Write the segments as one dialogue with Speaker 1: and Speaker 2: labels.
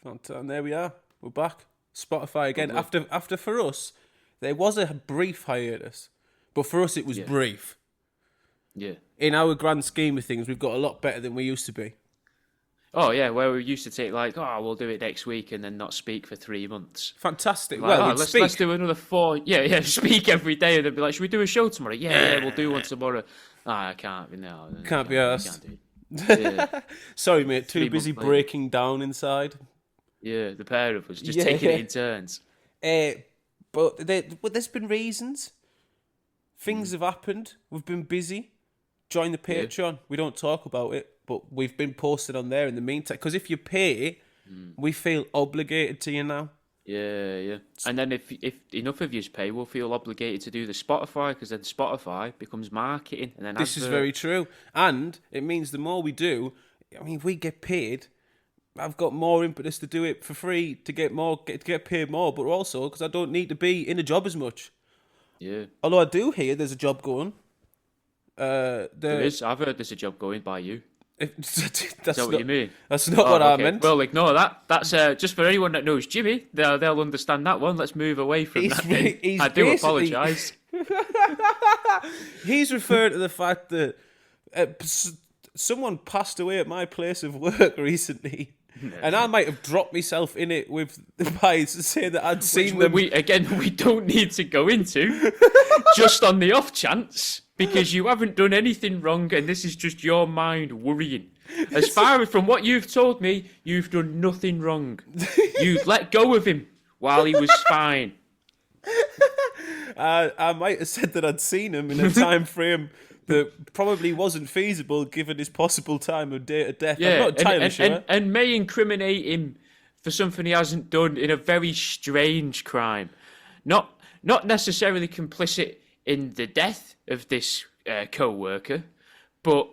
Speaker 1: And there we are. We're back. Spotify again.
Speaker 2: Lovely.
Speaker 1: After for us, there was a brief hiatus, but for us it was brief.
Speaker 2: Yeah.
Speaker 1: In our grand scheme of things, we've got a lot better than we used to be.
Speaker 2: Oh, yeah, where we used to take we'll do it next week and then not speak for 3 months.
Speaker 1: Fantastic.
Speaker 2: Like,
Speaker 1: Well,
Speaker 2: let's do another 4. Yeah, speak every day and then be like, should we do a show tomorrow? Yeah, we'll do one tomorrow. I can't. No,
Speaker 1: can't be arsed.
Speaker 2: Can't do it. Yeah.
Speaker 1: Sorry, mate. Too
Speaker 2: 3
Speaker 1: busy
Speaker 2: months later.
Speaker 1: breaking down inside.
Speaker 2: Yeah, the pair of us just taking it in turns.
Speaker 1: But there's been reasons. Things have happened. We've been busy. Join the Patreon. We don't talk about it, but we've been posted on there in the meantime. Because if you pay, we feel obligated to you now.
Speaker 2: Yeah. And then if enough of you pay, we'll feel obligated to do the Spotify, because then Spotify becomes marketing. And then
Speaker 1: This is very true. And it means the more we do, I mean, we get paid. I've got more impetus to do it for free, to get paid more, but also because I don't need to be in a job as much.
Speaker 2: Yeah.
Speaker 1: Although I do hear there's a job going.
Speaker 2: There is. I've heard there's a job going by you.
Speaker 1: That's
Speaker 2: Is that what you mean?
Speaker 1: That's not what I meant.
Speaker 2: Well, ignore that. That's just for anyone that knows Jimmy. They'll understand that one. Let's move away from that. I do apologise.
Speaker 1: He's referring to the fact that someone passed away at my place of work recently. And I might have dropped myself in it with by saying that I'd seen them.
Speaker 2: We don't need to go into, just on the off chance, because you haven't done anything wrong and this is just your mind worrying. As far as from what you've told me, you've done nothing wrong. You've let go of him while he was fine.
Speaker 1: I might have said that I'd seen him in a time frame that probably wasn't feasible given his possible time of date of death.
Speaker 2: Yeah,
Speaker 1: I'm not entirely sure.
Speaker 2: And may incriminate him for something he hasn't done in a very strange crime. Not necessarily complicit in the death of this co-worker, but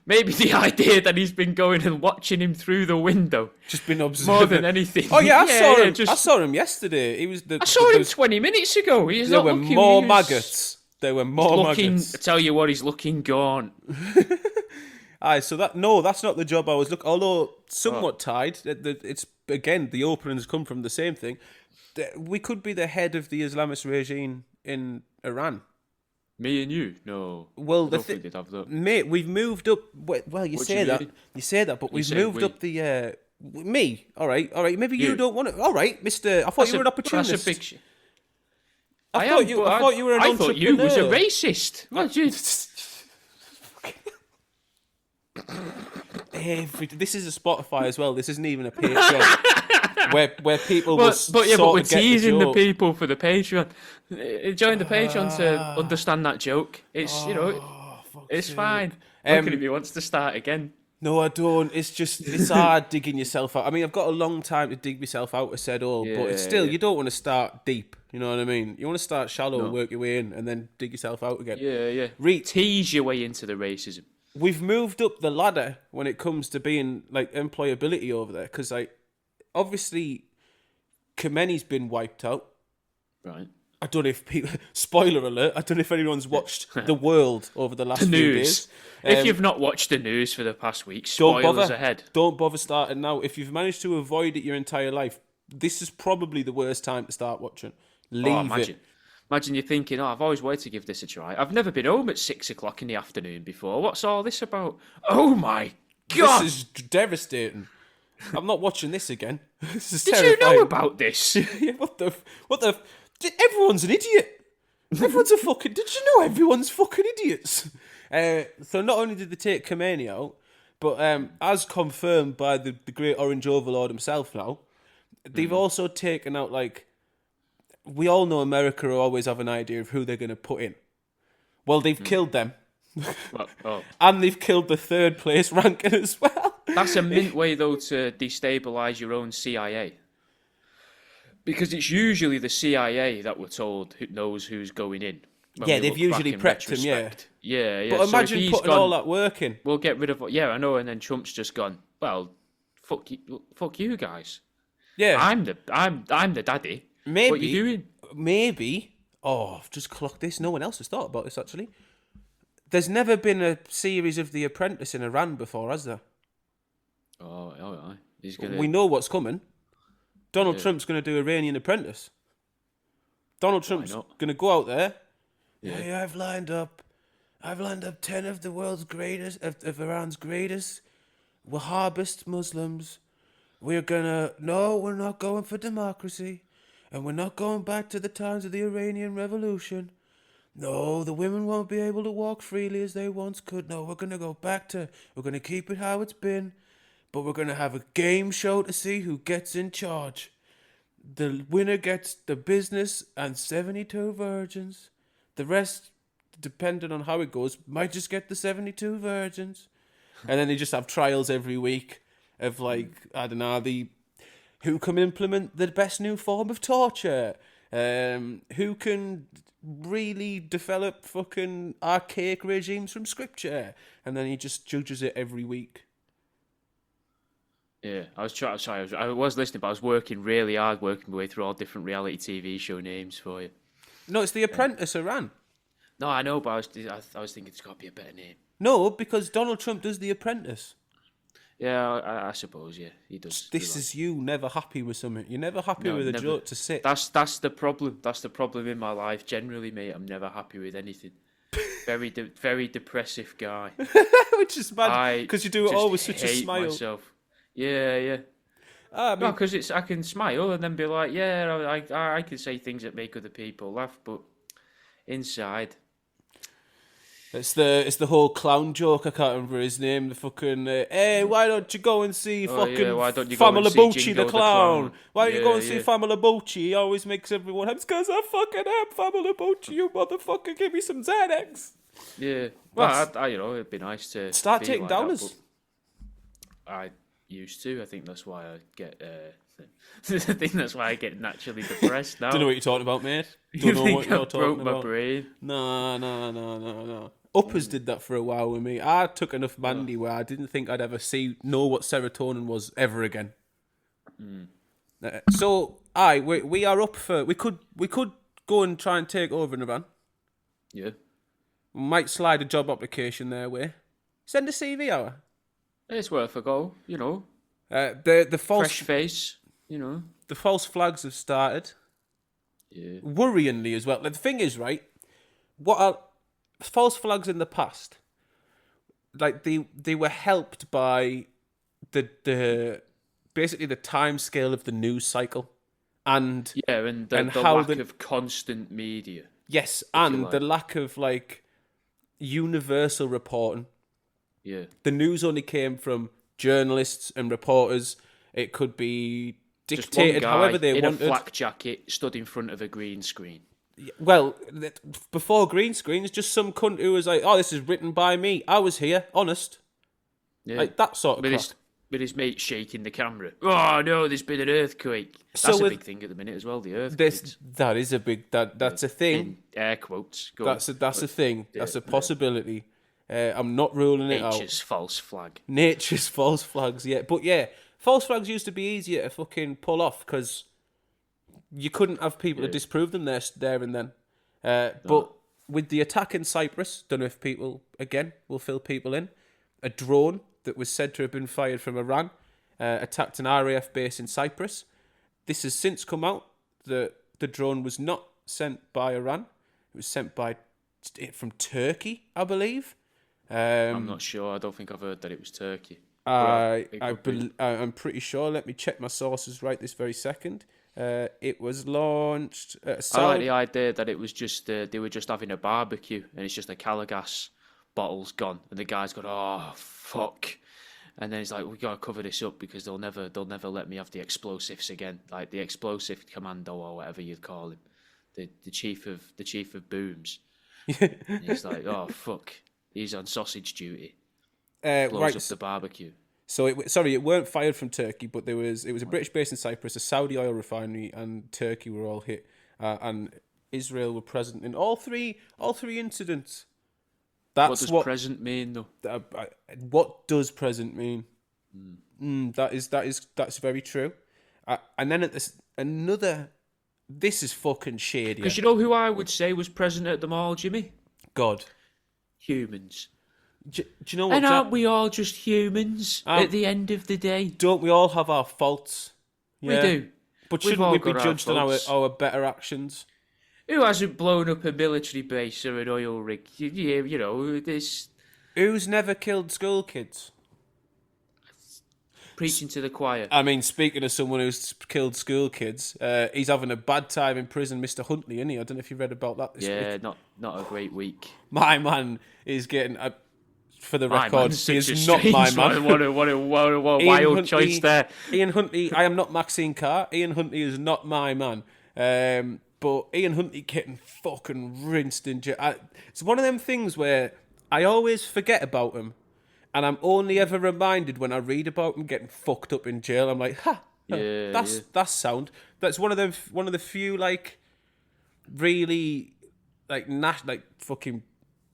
Speaker 2: maybe the idea that he's been going and watching him through the window.
Speaker 1: Just been observing.
Speaker 2: More than anything.
Speaker 1: Oh yeah, I saw him. I saw him yesterday.
Speaker 2: I saw him 20 minutes ago.
Speaker 1: There were more maggots. There were more maggots.
Speaker 2: I tell you what, he's looking gone.
Speaker 1: Aye, so that's not the job I was looking. Although somewhat tied, it's again the openings come from the same thing. We could be the head of the Islamist regime in Iran.
Speaker 2: Me and you? No.
Speaker 1: Well,
Speaker 2: I don't think they'd have that.
Speaker 1: Mate, we've moved up. Well, you say that, but we've moved up the. Me, all right. Maybe you don't want it. All right, Mister. I thought you were an opportunist.
Speaker 2: That's a big shit.
Speaker 1: I thought you were an entrepreneur.
Speaker 2: I thought you was a racist.
Speaker 1: This is a Spotify as well. This isn't even a Patreon where people will
Speaker 2: but we're teasing
Speaker 1: the
Speaker 2: people for the Patreon. Join the Patreon to understand that joke. It's it's fine. Look at if he wants to start again.
Speaker 1: No, I don't. It's hard digging yourself out. I mean, I've got a long time to dig myself out of said all, but it's still, you don't want to start deep. You know what I mean? You want to start shallow and work your way in and then dig yourself out again.
Speaker 2: Yeah. Tease your way into the racism.
Speaker 1: We've moved up the ladder when it comes to being, like, employability over there. Because, like, obviously, Khamenei's been wiped out.
Speaker 2: Right.
Speaker 1: I don't know if people... Spoiler alert. I don't know if anyone's watched The World over the last few days.
Speaker 2: If you've not watched the news for the past week, spoilers ahead.
Speaker 1: Don't bother starting now. If you've managed to avoid it your entire life, this is probably the worst time to start watching. Leave it.
Speaker 2: Imagine you're thinking, I've always wanted to give this a try. I've never been home at 6 o'clock in the afternoon before. What's all this about? Oh my God!
Speaker 1: This is devastating. I'm not watching this again. This is
Speaker 2: Did
Speaker 1: terrifying.
Speaker 2: you know about this?
Speaker 1: Yeah, what the... Everyone's an idiot. Everyone's a fucking... Did you know everyone's fucking idiots? So not only did they take Khamenei out, but as confirmed by the great Orange Overlord himself now, they've also taken out, like... We all know America always have an idea of who they're going to put in. Well, they've killed them. And they've killed the third place ranking as well.
Speaker 2: That's a mint way, though, to destabilise your own CIA. Because it's usually the CIA that we're told who knows who's going in.
Speaker 1: Yeah, they've usually prepped him,
Speaker 2: Yeah.
Speaker 1: But imagine putting all that work in.
Speaker 2: We'll get rid of... Yeah, I know, and then Trump's just gone, well, fuck you guys.
Speaker 1: Yeah.
Speaker 2: I'm the daddy.
Speaker 1: Maybe.
Speaker 2: What are you doing?
Speaker 1: Maybe. Oh, I've just clocked this. No one else has thought about this, actually. There's never been a series of The Apprentice in Iran before, has there?
Speaker 2: Oh,
Speaker 1: We know what's coming. Donald Trump's going to do Iranian Apprentice. Donald Trump's going to go out there.
Speaker 2: Yeah.
Speaker 1: Hey, I've lined up 10 of the world's greatest, of Iran's greatest Wahhabist Muslims. No, we're not going for democracy. And we're not going back to the times of the Iranian Revolution. No, the women won't be able to walk freely as they once could. No, we're going to keep it how it's been. But we're going to have a game show to see who gets in charge. The winner gets the business and 72 virgins. The rest, depending on how it goes, might just get the 72 virgins. And then they just have trials every week of, like, I don't know, who can implement the best new form of torture, who can really develop fucking archaic regimes from scripture. And then he just judges it every week.
Speaker 2: Yeah, I was listening, but I was working really hard, working my way through all different reality TV show names for you.
Speaker 1: No, it's The Apprentice Iran.
Speaker 2: No, I know, but I was thinking it's got to be a better name.
Speaker 1: No, because Donald Trump does The Apprentice.
Speaker 2: Yeah, I suppose, yeah, he does.
Speaker 1: This is you never happy with something. You're never happy with a joke to sit.
Speaker 2: That's the problem. That's the problem in my life generally, mate. I'm never happy with anything. Very depressive guy.
Speaker 1: Which is bad, because you do it all with such a smile.
Speaker 2: Myself. Yeah.
Speaker 1: I mean,
Speaker 2: no, because I can smile and then be like, yeah, I can say things that make other people laugh, but inside,
Speaker 1: it's the whole clown joke. I can't remember his name. The fucking hey, why don't you go and see
Speaker 2: why don't you go and see
Speaker 1: Famalabucci
Speaker 2: Jingo
Speaker 1: the clown? Why don't you go and see
Speaker 2: yeah.
Speaker 1: Famalabucci? He always makes everyone happy. It's because I fucking am Famalabucci. You motherfucker, give me some Xanax.
Speaker 2: Yeah, well, it'd be nice to
Speaker 1: start
Speaker 2: be
Speaker 1: taking
Speaker 2: like
Speaker 1: downers.
Speaker 2: I used to. I think that's why I get. I think that's why I get naturally depressed now.
Speaker 1: Don't know what you're talking about, mate.
Speaker 2: You
Speaker 1: Don't know
Speaker 2: think
Speaker 1: what you're
Speaker 2: I
Speaker 1: talking
Speaker 2: broke
Speaker 1: about.
Speaker 2: my brain?
Speaker 1: No. Uppers did that for a while with me. I took enough Mandy where I didn't think I'd ever know what serotonin was ever again. So, we are up for. We could go and try and take over in Iran.
Speaker 2: Yeah.
Speaker 1: We might slide a job application their way. Send a CV out.
Speaker 2: It's worth a go,
Speaker 1: The false
Speaker 2: fresh face,
Speaker 1: The false flags have started.
Speaker 2: Yeah.
Speaker 1: Worryingly as well. The thing is, right, what are false flags in the past? Like they were helped by the basically the time scale of the news cycle, and
Speaker 2: and the lack of constant media.
Speaker 1: Yes, and the lack of like universal reporting.
Speaker 2: Yeah,
Speaker 1: the news only came from journalists and reporters. It could be dictated however they wanted.
Speaker 2: In a flak jacket, stood in front of a green screen.
Speaker 1: Well, before green screens, just some cunt who was like, "Oh, this is written by me. I was here, honest."
Speaker 2: Yeah.
Speaker 1: Like that sort of crap.
Speaker 2: With his mate shaking the camera. Oh no, there's been an earthquake. That's a big thing at the minute as well. The earthquake.
Speaker 1: That is a big. That's a thing.
Speaker 2: In air quotes.
Speaker 1: That's a thing. That's a possibility. I'm not ruling it out.
Speaker 2: Nature's false flag.
Speaker 1: Nature's false flags. Yeah, but yeah, false flags used to be easier to fucking pull off because you couldn't have people to disprove them there and then. But with the attack in Cyprus, don't know if people again will fill people in. A drone that was said to have been fired from Iran attacked an RAF base in Cyprus. This has since come out that the drone was not sent by Iran. It was sent from Turkey, I believe.
Speaker 2: I'm not sure. I don't think I've heard that it was Turkey.
Speaker 1: I'm pretty sure. Let me check my sources right this very second. It was launched.
Speaker 2: I like the idea that it was just they were just having a barbecue and it's just a Calagas bottle's gone and the guy's gone, oh fuck, and then he's like, we gotta cover this up because they'll never let me have the explosives again, like the explosive commando or whatever you'd call him, the chief of booms. And he's like, oh fuck, he's on sausage duty. Blows up the barbecue.
Speaker 1: So it weren't fired from Turkey, but it was a British base in Cyprus, a Saudi oil refinery, and Turkey were all hit, and Israel were present in all three incidents.
Speaker 2: What does present mean, though?
Speaker 1: What does present mean? That's very true. And then this is fucking shady.
Speaker 2: Because you know who I would say was present at them all, Jimmy?
Speaker 1: God.
Speaker 2: Humans.
Speaker 1: Do you know what?
Speaker 2: And aren't we all just humans at the end of the day?
Speaker 1: Don't we all have our faults?
Speaker 2: Yeah. We do.
Speaker 1: But
Speaker 2: We've
Speaker 1: shouldn't
Speaker 2: all
Speaker 1: we be
Speaker 2: got our
Speaker 1: judged on
Speaker 2: faults.
Speaker 1: our better actions?
Speaker 2: Who hasn't blown up a military base or an oil rig? You know, this
Speaker 1: Who's never killed school kids?
Speaker 2: preaching to the choir.
Speaker 1: I mean, speaking of someone who's killed school kids, he's having a bad time in prison, Mr. Huntley, isn't he? I don't know if you read about that this
Speaker 2: Yeah,
Speaker 1: week.
Speaker 2: not a great week.
Speaker 1: My man is getting, for the
Speaker 2: My
Speaker 1: record,
Speaker 2: man's
Speaker 1: he
Speaker 2: such a
Speaker 1: is not my
Speaker 2: strange
Speaker 1: man.
Speaker 2: one. What a wild choice there.
Speaker 1: Ian Huntley, I am not Maxine Carr. Ian Huntley is not my man. But Ian Huntley getting fucking rinsed in jail. It's one of them things where I always forget about him. And I'm only ever reminded when I read about him getting fucked up in jail. I'm like, that's sound. That's one of the few like really like fucking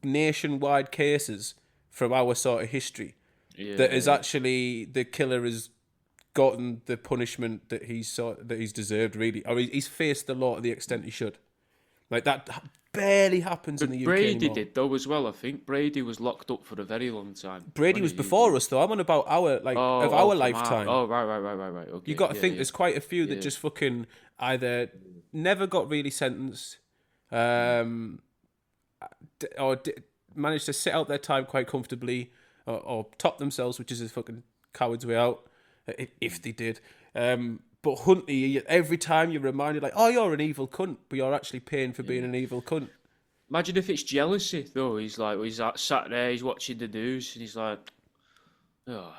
Speaker 1: nationwide cases from our sort of history that is actually the killer has gotten the punishment that he's deserved, really, or he's faced the law to the extent he should. Like that barely happens in the UK
Speaker 2: Brady
Speaker 1: anymore.
Speaker 2: did though as well. I think Brady was locked up for a very long time.
Speaker 1: Brady was before us, though. I'm on about our lifetime.
Speaker 2: Right. Okay.
Speaker 1: You got to think there's quite a few that just fucking either never got really sentenced, or managed to sit out their time quite comfortably, or top themselves, which is a fucking coward's way out, if they did. But Huntley, every time you're reminded, like, oh, you're an evil cunt, but you're actually paying for being an evil cunt.
Speaker 2: Imagine if it's jealousy, though. He's sat there, he's watching the news, and he's like, oh,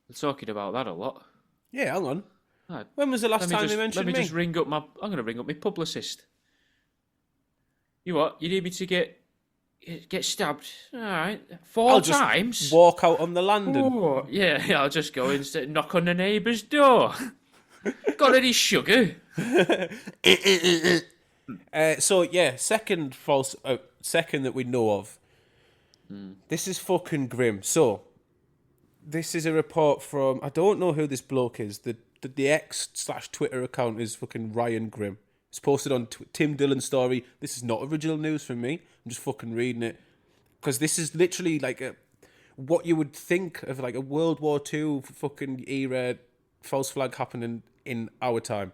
Speaker 2: they're talking about that a lot.
Speaker 1: Yeah, hang on.
Speaker 2: Right.
Speaker 1: When was the last time they mentioned me?
Speaker 2: Let me just ring up I'm going to ring up my publicist. You what? You need me to get stabbed? All right. 4 times?
Speaker 1: Just walk out on the landing.
Speaker 2: Oh, yeah, I'll just go and knock on the neighbour's door. Got any sugar?
Speaker 1: So yeah, second that we know of. This is fucking grim. So this is a report from, I don't know who this bloke is. The X/Twitter account is fucking Ryan Grimm. It's posted on Tim Dillon's story. This is not original news from me. I'm just fucking reading it because this is literally like what you would think of like a World War II fucking era false flag happening in our time.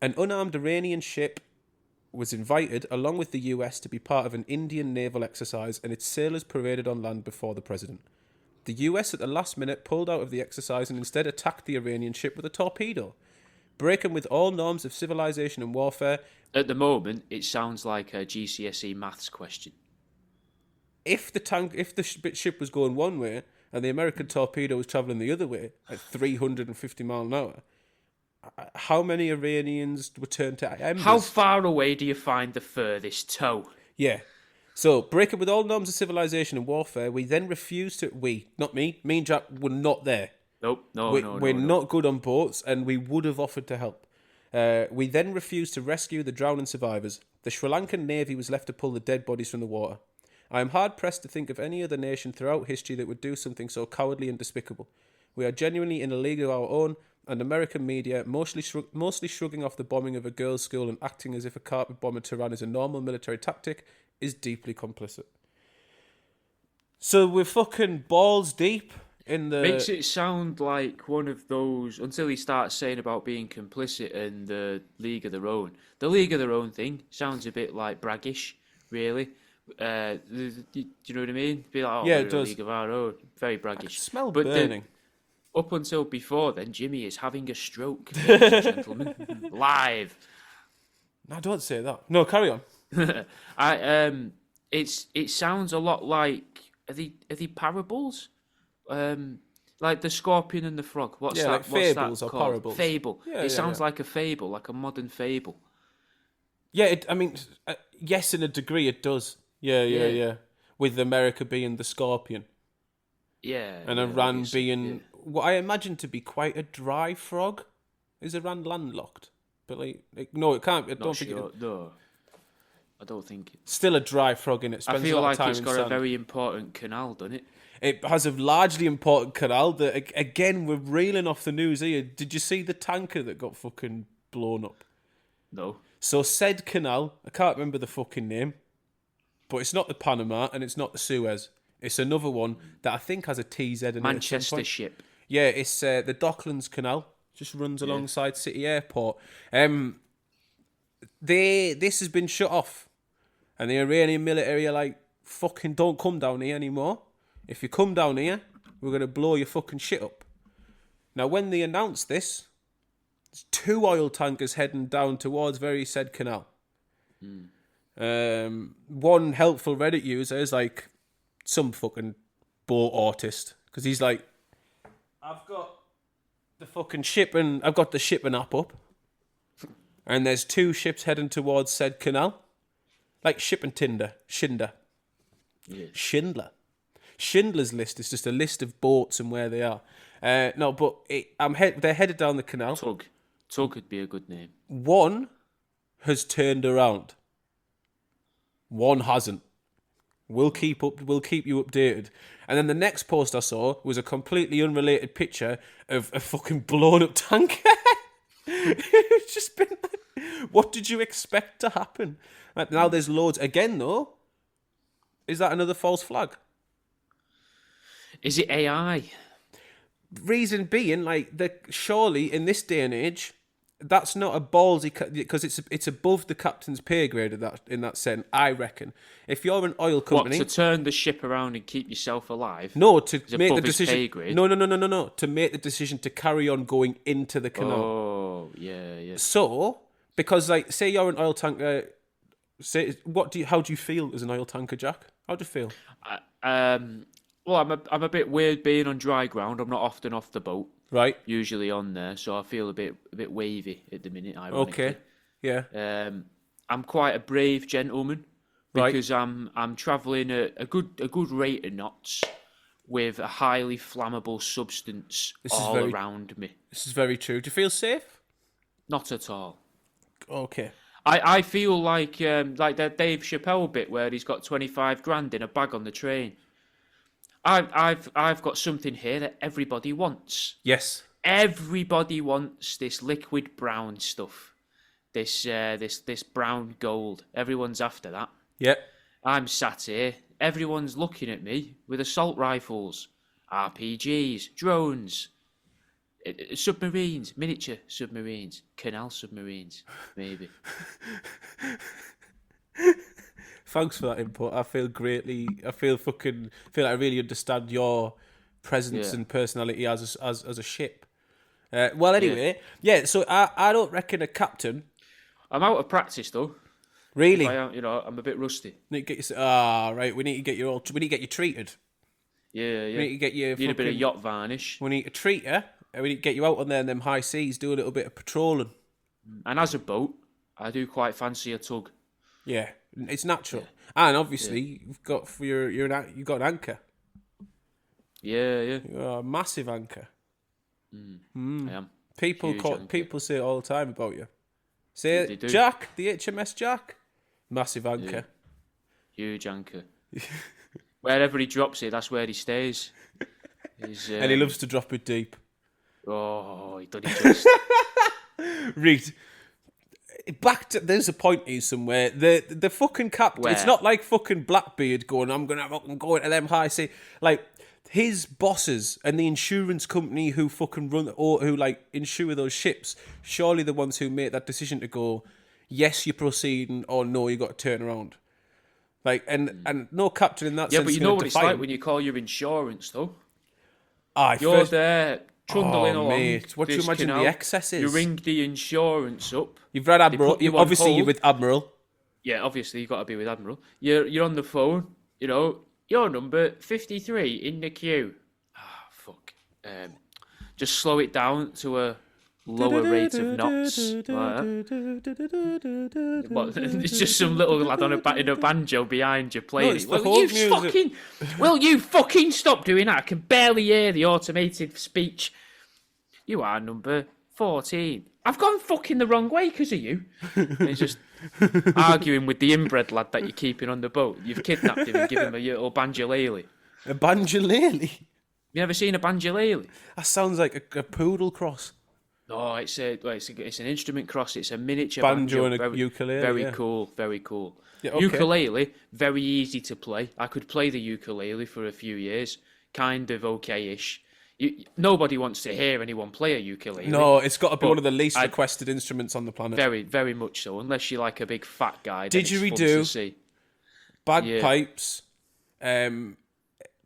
Speaker 1: An unarmed Iranian ship was invited, along with the US, to be part of an Indian naval exercise, and its sailors paraded on land before the president. The US, at the last minute, pulled out of the exercise and instead attacked the Iranian ship with a torpedo, breaking with all norms of civilization and warfare.
Speaker 2: At the moment, it sounds like a GCSE maths question.
Speaker 1: If the ship was going one way and the American torpedo was travelling the other way at 350 miles an hour, how many Iranians were turned to embers?
Speaker 2: How far away do you find the furthest toe?
Speaker 1: Yeah. So, breaking with all norms of civilization and warfare, we then refused to... not me and Jack were not there.
Speaker 2: Nope,
Speaker 1: We're not good on boats, and we would have offered to help. We then refused to rescue the drowning survivors. The Sri Lankan Navy was left to pull the dead bodies from the water. I am hard-pressed to think of any other nation throughout history that would do something so cowardly and despicable. We are genuinely in a league of our own, and American media, mostly shrugging off the bombing of a girls' school and acting as if a carpet bomb in Tehran is a normal military tactic, is deeply complicit. So we're fucking balls deep in the...
Speaker 2: Makes it sound like one of those, until he starts saying about being complicit and the League of Their Own. The League of Their Own thing sounds a bit like braggish, really. Do you know what I mean? Be like,
Speaker 1: yeah,
Speaker 2: we're
Speaker 1: it does.
Speaker 2: a League of Our Own. Very braggish. I can
Speaker 1: smell burning.
Speaker 2: Up until before then, Jimmy is having a stroke, ladies and gentlemen. Live.
Speaker 1: No, don't say that. No, carry on.
Speaker 2: It sounds a lot like are they parables? Like the scorpion and the frog. What's that?
Speaker 1: Like fables
Speaker 2: that
Speaker 1: or
Speaker 2: called?
Speaker 1: parables.
Speaker 2: Fable. It sounds like a fable, like a modern fable.
Speaker 1: Yeah, yes, in a degree it does. Yeah. With America being the scorpion.
Speaker 2: Yeah.
Speaker 1: And Iran being what I imagine to be quite a dry frog. Is Iran landlocked? But no, it can't. I don't think it.
Speaker 2: No. I don't think it's
Speaker 1: still a dry frog in it.
Speaker 2: I feel like it's got a very important canal, doesn't it?
Speaker 1: It has a largely important canal that, again, we're reeling off the news here. Did you see the tanker that got fucking blown up?
Speaker 2: No.
Speaker 1: So said canal, I can't remember the fucking name, but it's not the Panama and it's not the Suez. It's another one that I think has a TZ in it.
Speaker 2: Manchester ship.
Speaker 1: Yeah, it's the Docklands Canal. Just runs alongside City Airport. This has been shut off. And the Iranian military are like, fucking don't come down here anymore. If you come down here, we're going to blow your fucking shit up. Now, when they announced this, there's 2 oil tankers heading down towards very said canal. One helpful Reddit user is like some fucking boat artist. Because he's like, I've got the shipping app up. And there's 2 ships heading towards said canal. Like shipping Schindler. Schindler's List is just a list of boats and where they are. They're headed down the canal.
Speaker 2: Tug could be a good name.
Speaker 1: One has turned around. One hasn't. We'll keep you updated. And then the next post I saw was a completely unrelated picture of a fucking blown up tanker. It's just been like, what did you expect to happen? Like, now there's loads. Again, though, is that another false flag?
Speaker 2: Is it AI?
Speaker 1: Reason being, like, surely in this day and age, that's not a ballsy, because it's above the captain's pay grade in that sense. I reckon if you're an oil company,
Speaker 2: to turn the ship around and keep yourself alive.
Speaker 1: No, to make the
Speaker 2: his
Speaker 1: decision.
Speaker 2: pay grade?
Speaker 1: No. To make the decision to carry on going into the canal.
Speaker 2: Oh, yeah.
Speaker 1: So, because like, say you're an oil tanker, how do you feel as an oil tanker, Jack? How do you feel?
Speaker 2: Well, I'm a bit weird being on dry ground. I'm not often off the boat.
Speaker 1: Right.
Speaker 2: Usually on there, so I feel a bit wavy at the minute. Ironically.
Speaker 1: Okay. Yeah.
Speaker 2: I'm quite a brave gentleman because
Speaker 1: Right.
Speaker 2: I'm travelling at a good rate of knots with a highly flammable substance around me.
Speaker 1: This is very true. Do you feel safe?
Speaker 2: Not at all.
Speaker 1: Okay.
Speaker 2: I feel like that Dave Chappelle bit where he's got 25 grand in a bag on the train. I've got something here that everybody wants.
Speaker 1: Yes.
Speaker 2: Everybody wants this liquid brown stuff. This brown gold. Everyone's after that.
Speaker 1: Yeah.
Speaker 2: I'm sat here. Everyone's looking at me with assault rifles, RPGs, drones, submarines, miniature submarines, canal submarines, maybe.
Speaker 1: Thanks for that input. I feel like I really understand your presence and personality as a ship. Well, anyway, so I don't reckon a captain.
Speaker 2: I'm out of practice though.
Speaker 1: Really?
Speaker 2: I'm a bit rusty.
Speaker 1: Need to get right. We need to get you treated.
Speaker 2: Yeah.
Speaker 1: We need to get you.
Speaker 2: Need a bit of yacht varnish.
Speaker 1: We need to treat you. And we need to get you out on there in them high seas. Do a little bit of patrolling.
Speaker 2: And as a boat, I do quite fancy a tug.
Speaker 1: Yeah, it's natural. Yeah. And obviously, you've got you've got an anchor.
Speaker 2: Yeah.
Speaker 1: You're a massive anchor.
Speaker 2: I am.
Speaker 1: People say it all the time about you. Say
Speaker 2: They do.
Speaker 1: Jack, the HMS Jack, massive anchor.
Speaker 2: Yeah. Huge anchor. Wherever he drops it, that's where he stays.
Speaker 1: And he loves to drop it deep.
Speaker 2: Oh, he done it just.
Speaker 1: Reed, there's a point here somewhere. The fucking captain.
Speaker 2: Where?
Speaker 1: It's not like fucking Blackbeard going, I'm going to them high sea. Like, his bosses and the insurance company who fucking run or who like insure those ships, surely the ones who make that decision to go, yes, you're proceeding, or no, you got to turn around. Like, and no captain in that sense.
Speaker 2: Yeah, but you know what it's like when you call your insurance, though. You're there trundling along.
Speaker 1: Mate, what do you imagine the excess is?
Speaker 2: You ring the insurance up.
Speaker 1: You've read Admiral. You're with Admiral.
Speaker 2: Yeah, obviously you've got to be with Admiral. You're on the phone. Your number 53 in the queue. Fuck. Just slow it down to a lower rate of knots. Like that. What, it's just some little lad in a banjo behind you playing it. Will you fucking stop doing that? I can barely hear the automated speech. You are number 14. I've gone fucking the wrong way because of you. And he's just arguing with the inbred lad that you're keeping on the boat. You've kidnapped him and given him a little banjolele.
Speaker 1: A banjolele?
Speaker 2: You ever seen a banjolele?
Speaker 1: That sounds like a poodle cross.
Speaker 2: Oh, it's an instrument cross. It's a miniature
Speaker 1: banjo and a ukulele.
Speaker 2: Very cool, very cool.
Speaker 1: Yeah, okay.
Speaker 2: Ukulele, very easy to play. I could play the ukulele for a few years, kind of okay-ish. Nobody wants to hear anyone play a ukulele.
Speaker 1: No, it's got to be
Speaker 2: But
Speaker 1: one of the least
Speaker 2: I-
Speaker 1: requested instruments on the planet.
Speaker 2: Very, very much so. Unless you're like a big fat guy, then it's fun to
Speaker 1: Didgeridoo,
Speaker 2: see.
Speaker 1: bagpipes,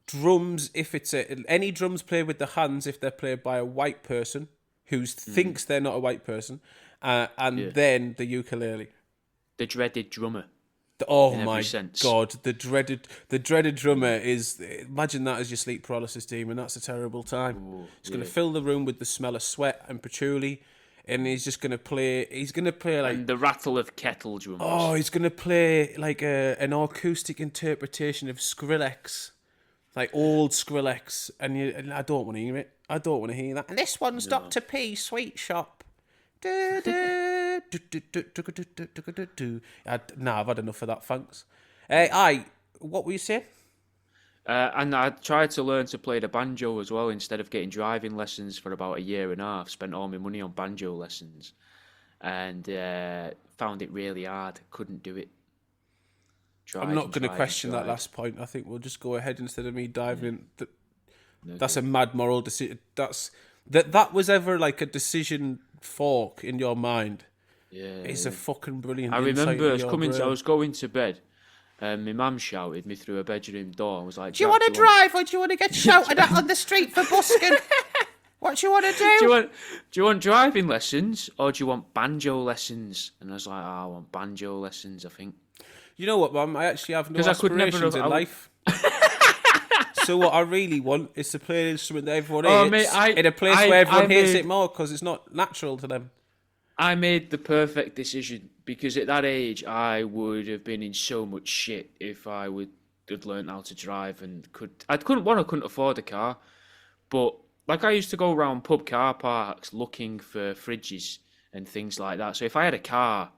Speaker 1: drums. If it's any drums played with the hands, if they're played by a white person who thinks they're not a white person, and then the ukulele.
Speaker 2: The dreaded drummer.
Speaker 1: Oh
Speaker 2: in
Speaker 1: my
Speaker 2: every sense.
Speaker 1: god, the dreaded drummer is, imagine that as your sleep paralysis demon. That's a terrible time.
Speaker 2: Ooh,
Speaker 1: He's going to fill the room with the smell of sweat and patchouli, and he's just going to play. He's going to play like
Speaker 2: And the rattle of kettle drums.
Speaker 1: oh, he's going to play like an acoustic interpretation of Skrillex, like old Skrillex, and I don't want to hear it. I don't want to hear that. And this one's Dr. P Sweet Shop. Nah, I've had enough of that, thanks. What were you saying?
Speaker 2: And I tried to learn to play the banjo as well instead of getting driving lessons for about a year and a half. Spent all my money on banjo lessons and found it really hard. Couldn't do it.
Speaker 1: I'm not going to question that last point. I think we'll just go ahead instead of me diving in. That's a mad moral decision. That was ever like a decision fork in your mind.
Speaker 2: Yeah,
Speaker 1: it's a fucking brilliant.
Speaker 2: I remember I was going to bed, and my mum shouted me through a bedroom door and was like,
Speaker 1: "Do you want to drive, or do you want to get shouted at on the street for busking? What do you want to do?
Speaker 2: Do you want driving lessons or do you want banjo lessons?" And I was like, "I want banjo lessons, I think."
Speaker 1: You know what, Mum? I actually have no
Speaker 2: 'Cause I could never
Speaker 1: aspirations
Speaker 2: have-
Speaker 1: in life. So what I really want is to play an instrument that everyone hates in a place where everyone hates it more because it's not natural to them.
Speaker 2: I made the perfect decision because at that age I would have been in so much shit if I had learned how to drive and I couldn't afford a car, but like I used to go around pub car parks looking for fridges and things like that. So if I had a car,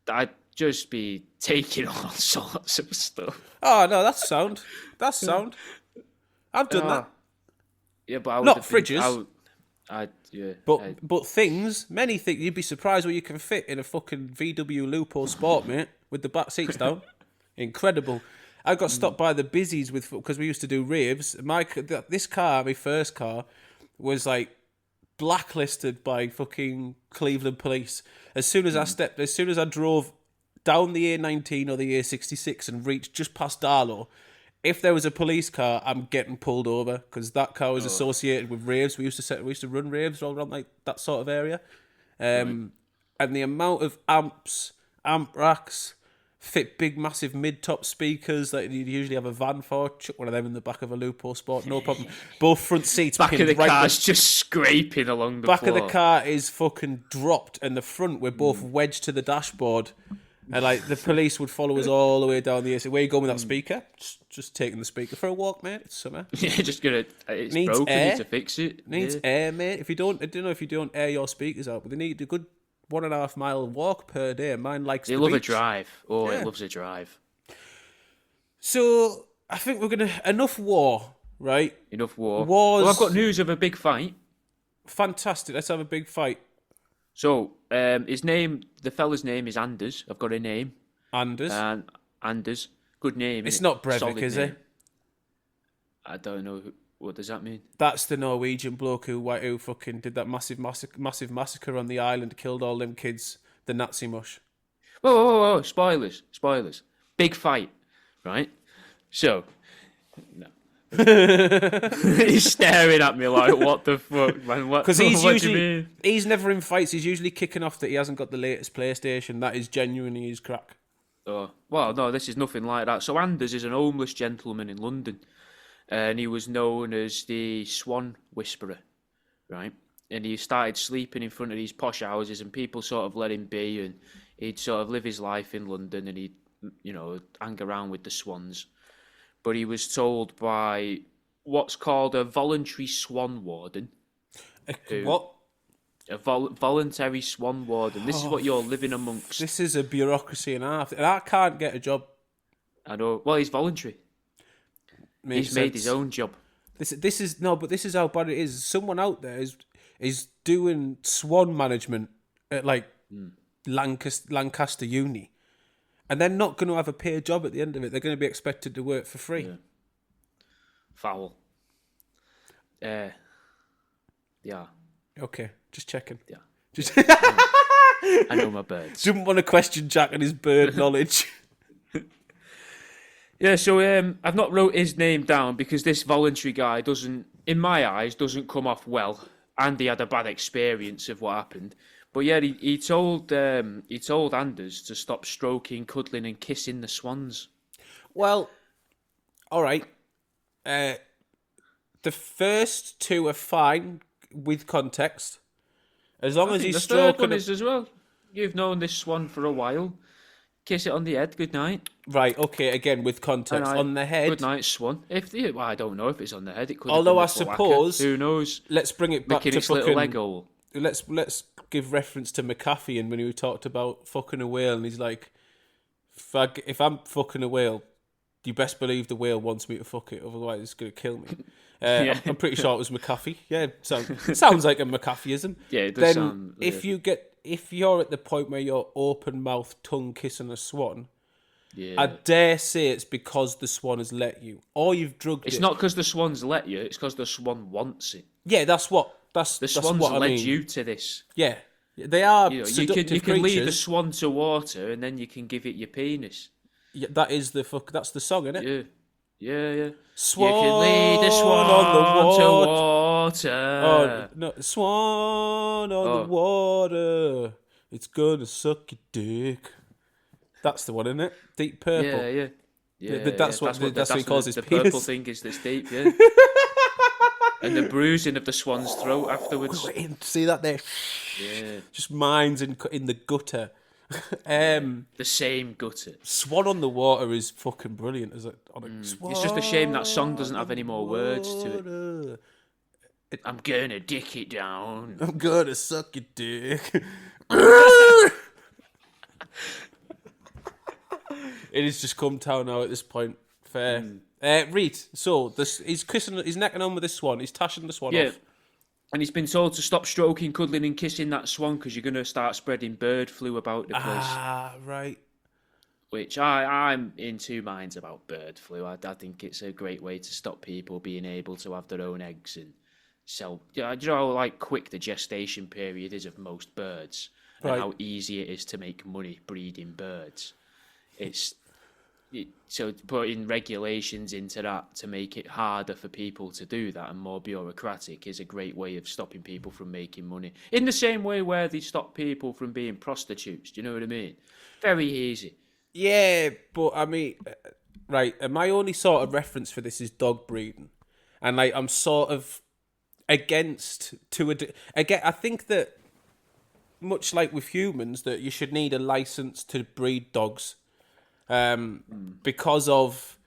Speaker 2: I'd just be taking all sorts of stuff.
Speaker 1: Oh no, that's sound. That's sound. I've done that.
Speaker 2: Yeah, but I would
Speaker 1: Not
Speaker 2: have been-
Speaker 1: fridges. But things, many things. You'd be surprised what you can fit in a fucking VW Lupo Sport, mate, with the back seats down. Incredible. I got stopped by the busies because we used to do raves. This car, my first car, was like blacklisted by fucking Cleveland police. As soon as I drove down the A19 or the A66 and reached just past Darlow, if there was a police car, I'm getting pulled over because that car was associated with raves. We used to run raves all around like that sort of area, and the amount of amp racks, fit big massive mid-top speakers that you'd usually have a van for. Chuck one of them in the back of a Lupo Sport, no problem. Both front seats.
Speaker 2: Back of the car's just scraping along the
Speaker 1: back
Speaker 2: floor.
Speaker 1: of the car is fucking dropped, and the front we're both wedged to the dashboard. And like the police would follow us all the way down the A. Where you going with that speaker? Just taking the speaker for a walk, mate. It's summer.
Speaker 2: Yeah, just gonna. It's
Speaker 1: Needs
Speaker 2: broken.
Speaker 1: air.
Speaker 2: Need to fix it.
Speaker 1: Needs air, mate. I don't know if you don't air your speakers out, but they need a good 1.5 mile walk per day. Mine likes.
Speaker 2: They
Speaker 1: the
Speaker 2: love
Speaker 1: beach.
Speaker 2: a drive. Oh,
Speaker 1: Yeah.
Speaker 2: it loves a drive.
Speaker 1: So I think we're gonna enough war, right?
Speaker 2: Enough war.
Speaker 1: Wars.
Speaker 2: Well, I've got news of a big fight.
Speaker 1: Fantastic. Let's have a big fight.
Speaker 2: So, the fella's name is Anders. I've got a name.
Speaker 1: Anders.
Speaker 2: Anders. Good name.
Speaker 1: It's
Speaker 2: innit?
Speaker 1: not Breivik,
Speaker 2: Solid
Speaker 1: is
Speaker 2: name.
Speaker 1: it?
Speaker 2: I don't know. What does that mean?
Speaker 1: That's the Norwegian bloke who fucking did that massive massacre on the island, killed all them kids. The Nazi mush.
Speaker 2: Whoa. Spoilers. Big fight. Right? So. No. He's staring at me like, what the fuck, man?
Speaker 1: Because he's never in fights. He's usually kicking off that he hasn't got the latest PlayStation. That is genuinely his crack.
Speaker 2: Oh, well, no, this is nothing like that. So Anders is an homeless gentleman in London, and he was known as the Swan Whisperer, right? And he started sleeping in front of these posh houses, and people sort of let him be, and he'd sort of live his life in London, and he'd, hang around with the swans. But he was told by what's called a voluntary swan warden.
Speaker 1: What?
Speaker 2: A voluntary swan warden. This is what you're living amongst.
Speaker 1: This is a bureaucracy and a half. And I can't get a job.
Speaker 2: I know. Well, he's voluntary.
Speaker 1: Makes
Speaker 2: He's made
Speaker 1: sense.
Speaker 2: his own job.
Speaker 1: This is but this is how bad it is. Someone out there is doing swan management at like Lancaster Uni, and they're not going to have a paid job at the end of it. They're going to be expected to work for free.
Speaker 2: Yeah. Foul. They are.
Speaker 1: Okay, just checking.
Speaker 2: Yeah.
Speaker 1: Just
Speaker 2: I know my birds.
Speaker 1: didn't want to question Jack and his bird knowledge.
Speaker 2: Yeah, so I've not wrote his name down because this voluntary guy doesn't, in my eyes, doesn't come off well, and he had a bad experience of what happened. But yeah, he told Anders to stop stroking, cuddling, and kissing the swans.
Speaker 1: Well, all right. The first two are fine with context, as long as he's
Speaker 2: The third
Speaker 1: stroking.
Speaker 2: one is as well. You've known this swan for a while. Kiss it on the head. Good night.
Speaker 1: Right. Okay. Again, with context on the head.
Speaker 2: Good night, swan. Well, I don't know if it's on the head. It could.
Speaker 1: Although
Speaker 2: have been
Speaker 1: I
Speaker 2: the
Speaker 1: suppose.
Speaker 2: who knows?
Speaker 1: Let's bring it back
Speaker 2: Licking
Speaker 1: to
Speaker 2: its little leg
Speaker 1: fucking.
Speaker 2: hole.
Speaker 1: Let's give reference to McAfee and when he talked about fucking a whale, and he's like, if I'm fucking a whale, you best believe the whale wants me to fuck it, otherwise it's gonna kill me.
Speaker 2: Yeah.
Speaker 1: I'm pretty sure it was McAfee. Yeah, sounds like a McAfeeism.
Speaker 2: Yeah, it does
Speaker 1: Then
Speaker 2: sound.
Speaker 1: if you're at the point where you're open mouth tongue kissing a swan,
Speaker 2: Yeah.
Speaker 1: I dare say it's because the swan has let you, or you've drugged it.
Speaker 2: It's not because the swan's let you. It's because the swan wants it.
Speaker 1: Yeah, that's
Speaker 2: The
Speaker 1: that's
Speaker 2: swan's
Speaker 1: what I
Speaker 2: led
Speaker 1: mean.
Speaker 2: you to this.
Speaker 1: Yeah, they are
Speaker 2: You
Speaker 1: seductive
Speaker 2: can lead the
Speaker 1: creatures.
Speaker 2: swan to water, and then you can give it your penis.
Speaker 1: Yeah, that's the song, isn't it?
Speaker 2: Yeah. Yeah.
Speaker 1: Swan
Speaker 2: You can lead the swan
Speaker 1: on the
Speaker 2: to
Speaker 1: water.
Speaker 2: water.
Speaker 1: Oh no, swan on the water. It's gonna suck your dick. That's the one, isn't it? Deep Purple.
Speaker 2: Yeah.
Speaker 1: That's what he calls his
Speaker 2: the
Speaker 1: penis.
Speaker 2: purple thing is this deep, yeah. And the bruising of the swan's throat afterwards.
Speaker 1: See that there?
Speaker 2: Yeah.
Speaker 1: Just mines in the gutter.
Speaker 2: The same gutter.
Speaker 1: Swan on the water is fucking brilliant, is it? Swan
Speaker 2: It's just a shame that song doesn't have any more words to it. I'm gonna dick it down.
Speaker 1: I'm gonna suck your dick. It has just come down now at this point. Fair. Reed, so he's necking on with this swan. He's tashing the swan off.
Speaker 2: And he's been told to stop stroking, cuddling, and kissing that swan because you're going to start spreading bird flu about the place.
Speaker 1: Ah, right.
Speaker 2: Which I'm in two minds about bird flu. I think it's a great way to stop people being able to have their own eggs and sell. Do you know how like quick the gestation period is of most birds, and how easy it is to make money breeding birds? So putting regulations into that to make it harder for people to do that and more bureaucratic is a great way of stopping people from making money. In the same way where they stop people from being prostitutes. Do you know what I mean? Very easy.
Speaker 1: Yeah, but I mean, right, and my only sort of reference for this is dog breeding. And like, I'm sort of against again, I think that much like with humans, that you should need a license to breed dogs. Because of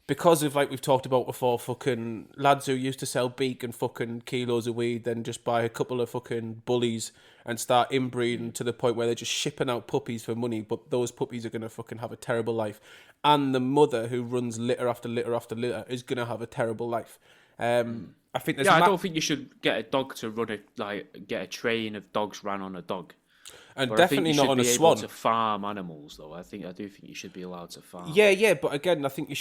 Speaker 1: like we've talked about before, fucking lads who used to sell beak and fucking kilos of weed, then just buy a couple of fucking bullies and start inbreeding to the point where they're just shipping out puppies for money, but those puppies are gonna fucking have a terrible life, and the mother who runs litter after litter after litter is gonna have a terrible life. I think there's
Speaker 2: I don't think you should get a dog to run get a train of dogs ran on a dog.
Speaker 1: And
Speaker 2: But
Speaker 1: definitely not on a swan.
Speaker 2: Able to farm animals, though. I do think you should be allowed to farm.
Speaker 1: Yeah, but again, I think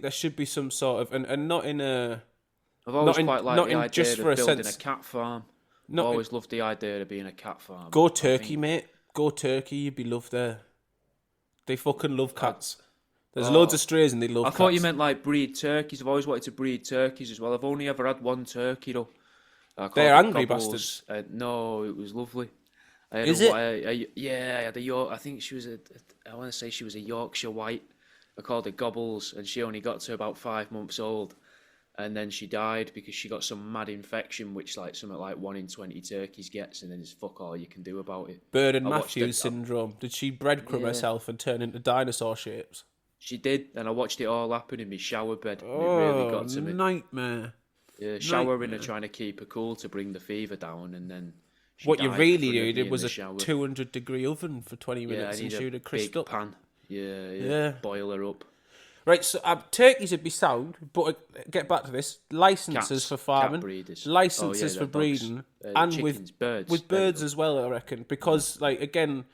Speaker 1: there should be some sort of, and not in a.
Speaker 2: I've always
Speaker 1: not in,
Speaker 2: quite liked
Speaker 1: not
Speaker 2: the
Speaker 1: in
Speaker 2: idea
Speaker 1: just
Speaker 2: of
Speaker 1: for a
Speaker 2: building
Speaker 1: sense.
Speaker 2: a cat farm. I've
Speaker 1: Not
Speaker 2: always loved the idea of being a cat farm.
Speaker 1: Go Turkey, mate. Go Turkey. You'd be loved there. They fucking love cats. There's loads of strays and they love cats.
Speaker 2: I thought you meant like breed turkeys. I've always wanted to breed turkeys as well. I've only ever had one turkey though.
Speaker 1: They're angry bastards.
Speaker 2: No, it was lovely.
Speaker 1: Is it?
Speaker 2: I had a York. I think she was I want to say she was a Yorkshire White. I called her Gobbles, and she only got to about 5 months old, and then she died because she got some mad infection, which like something like 1 in 20 turkeys gets, and then there's fuck all you can do about it.
Speaker 1: Bird and Matthews syndrome. Did she breadcrumb herself and turn into dinosaur shapes?
Speaker 2: She did, and I watched it all happen in my shower bed. And
Speaker 1: Oh,
Speaker 2: it really got to me.
Speaker 1: Nightmare.
Speaker 2: Yeah, showering her trying to keep her cool to bring the fever down, and then.
Speaker 1: What you really
Speaker 2: before
Speaker 1: needed was a
Speaker 2: shower.
Speaker 1: 200-degree oven for 20 minutes and she would have crisped up.
Speaker 2: Pan. Yeah. Boil her up.
Speaker 1: Right, so turkeys would be sound, but get back to this. Licenses
Speaker 2: Cats,
Speaker 1: for farming,
Speaker 2: cat breeders.
Speaker 1: licenses for
Speaker 2: dogs.
Speaker 1: breeding, and
Speaker 2: chickens, birds.
Speaker 1: with birds as well, I reckon. Because, like, again,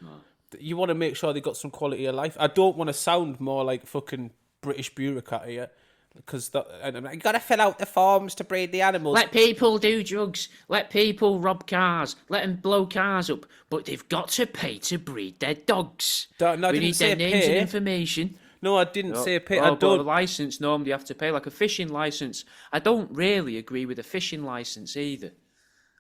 Speaker 1: you want to make sure they got some quality of life. I don't want to sound more like fucking British bureaucrat here. because and I'm like, you got to fill out the forms to breed the animals.
Speaker 2: Let people do drugs. Let people rob cars. Let them blow cars up. But they've got to pay to breed their dogs.
Speaker 1: No, I
Speaker 2: We
Speaker 1: didn't
Speaker 2: need
Speaker 1: say
Speaker 2: their names
Speaker 1: pay.
Speaker 2: and information.
Speaker 1: No, I didn't say pay.
Speaker 2: Oh,
Speaker 1: I
Speaker 2: but
Speaker 1: don't.
Speaker 2: a license normally you have to pay, like a fishing license. I don't really agree with a fishing license either.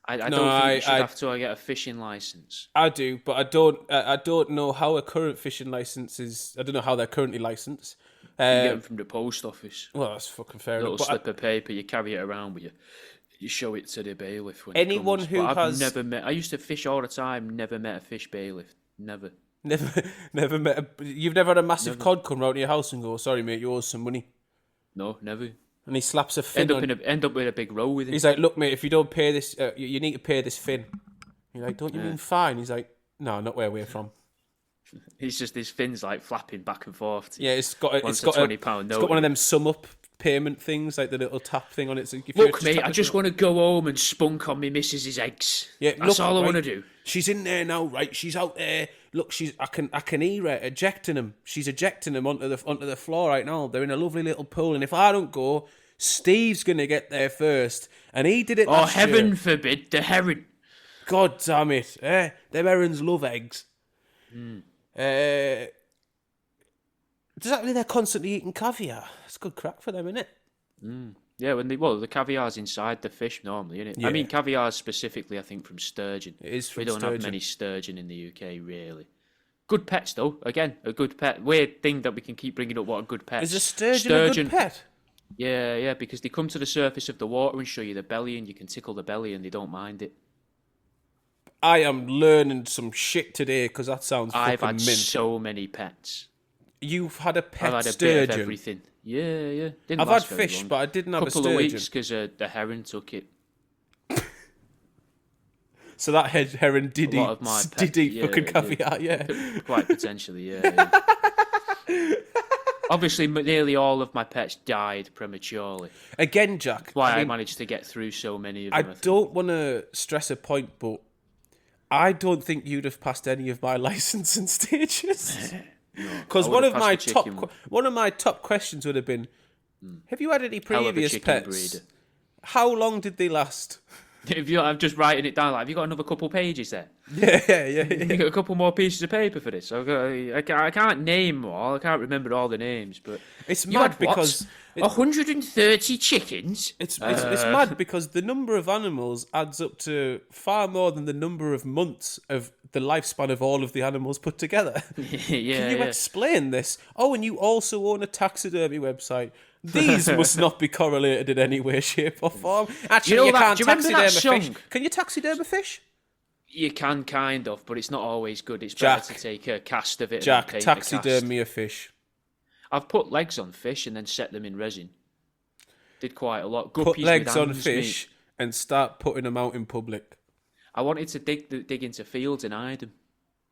Speaker 2: I don't think you should have to get a fishing license.
Speaker 1: I do, but I don't. I don't know how a current fishing license is. I don't know how they're currently licensed.
Speaker 2: You get them from the post office.
Speaker 1: Well, that's fucking fair
Speaker 2: Little
Speaker 1: enough.
Speaker 2: slip of paper, you carry it around with you. You show it to the bailiff when
Speaker 1: Anyone
Speaker 2: it comes.
Speaker 1: who
Speaker 2: But
Speaker 1: has
Speaker 2: I've never met. I used to fish all the time. Never met a fish bailiff. Never.
Speaker 1: never met. You've never had a massive cod come round to your house and go, "Sorry, mate, you owe us some money."
Speaker 2: No, never.
Speaker 1: And he slaps a fin.
Speaker 2: End up with a big row with him.
Speaker 1: He's like, "Look, mate, if you don't pay this, you need to pay this fin." You're like, "Don't you mean fine?" He's like, "No, not where we're from."
Speaker 2: He's just his fins like flapping back and forth.
Speaker 1: Yeah, it's got
Speaker 2: £20
Speaker 1: it's got one of them sum up payment things, like the little tap thing on it. So
Speaker 2: look, mate, I just want to go home and spunk on me missus's eggs. Yeah, that's all I want to do.
Speaker 1: She's in there now, right? She's out there. Look, I can hear her ejecting him. She's ejecting him onto the floor right now. They're in a lovely little pool, and if I don't go, Steve's gonna get there first, and he did it. Last year.
Speaker 2: Heaven forbid the heron.
Speaker 1: God damn it! Them herons love eggs. Does that mean they're constantly eating caviar? It's good crack for them, isn't it?
Speaker 2: Yeah, the caviar's inside the fish normally, isn't it?
Speaker 1: Yeah.
Speaker 2: I mean, caviar specifically, I think, from sturgeon.
Speaker 1: It is from
Speaker 2: We don't
Speaker 1: sturgeon.
Speaker 2: have many sturgeon in the UK, really. Good pets, though. Again, a good pet. Weird thing that we can keep bringing up. What a good pet.
Speaker 1: Is a sturgeon a good pet?
Speaker 2: Yeah, because they come to the surface of the water and show you the belly, and you can tickle the belly, and they don't mind it.
Speaker 1: I am learning some shit today because that sounds fucking
Speaker 2: I've had
Speaker 1: mint.
Speaker 2: so many pets.
Speaker 1: You've had a pet
Speaker 2: I've had a
Speaker 1: sturgeon?
Speaker 2: bit of everything. Yeah. Didn't
Speaker 1: I've
Speaker 2: last
Speaker 1: had
Speaker 2: very
Speaker 1: fish,
Speaker 2: long.
Speaker 1: but I didn't have a
Speaker 2: Couple
Speaker 1: sturgeon.
Speaker 2: of weeks because the heron took it.
Speaker 1: So that heron did
Speaker 2: A lot of my pets,
Speaker 1: eat fucking caviar, yeah.
Speaker 2: Quite potentially, yeah. Obviously, nearly all of my pets died prematurely.
Speaker 1: Again, Jack.
Speaker 2: That's why I managed to get through so many of them.
Speaker 1: I don't want to stress a point, but I don't think you'd have passed any of my licensing stages. Because one of my top questions would have been, have you had any previous pets?
Speaker 2: Breeder.
Speaker 1: How long did they last?
Speaker 2: I'm just writing it down. Like, have you got another couple pages there?
Speaker 1: Yeah.
Speaker 2: You got a couple more pieces of paper for this. I can't name all. I can't remember all the names, but
Speaker 1: it's mad because
Speaker 2: 130 chickens.
Speaker 1: It's mad because the number of animals adds up to far more than the number of months of the lifespan of all of the animals put together. Can you explain this? Oh, and you also own a taxidermy website. These must not be correlated in any way, shape, or form. Actually, you can't taxiderm a fish. Can you taxiderm a fish?
Speaker 2: You can, kind of, but it's not always good. It's better to take a cast of it.
Speaker 1: Jack,
Speaker 2: and
Speaker 1: taxiderm me a fish.
Speaker 2: I've put legs on fish and then set them in resin. Did quite a lot. Guppies
Speaker 1: Put legs
Speaker 2: with
Speaker 1: on
Speaker 2: hands,
Speaker 1: fish
Speaker 2: mate.
Speaker 1: and start putting them out in public.
Speaker 2: I wanted to dig into fields and hide them.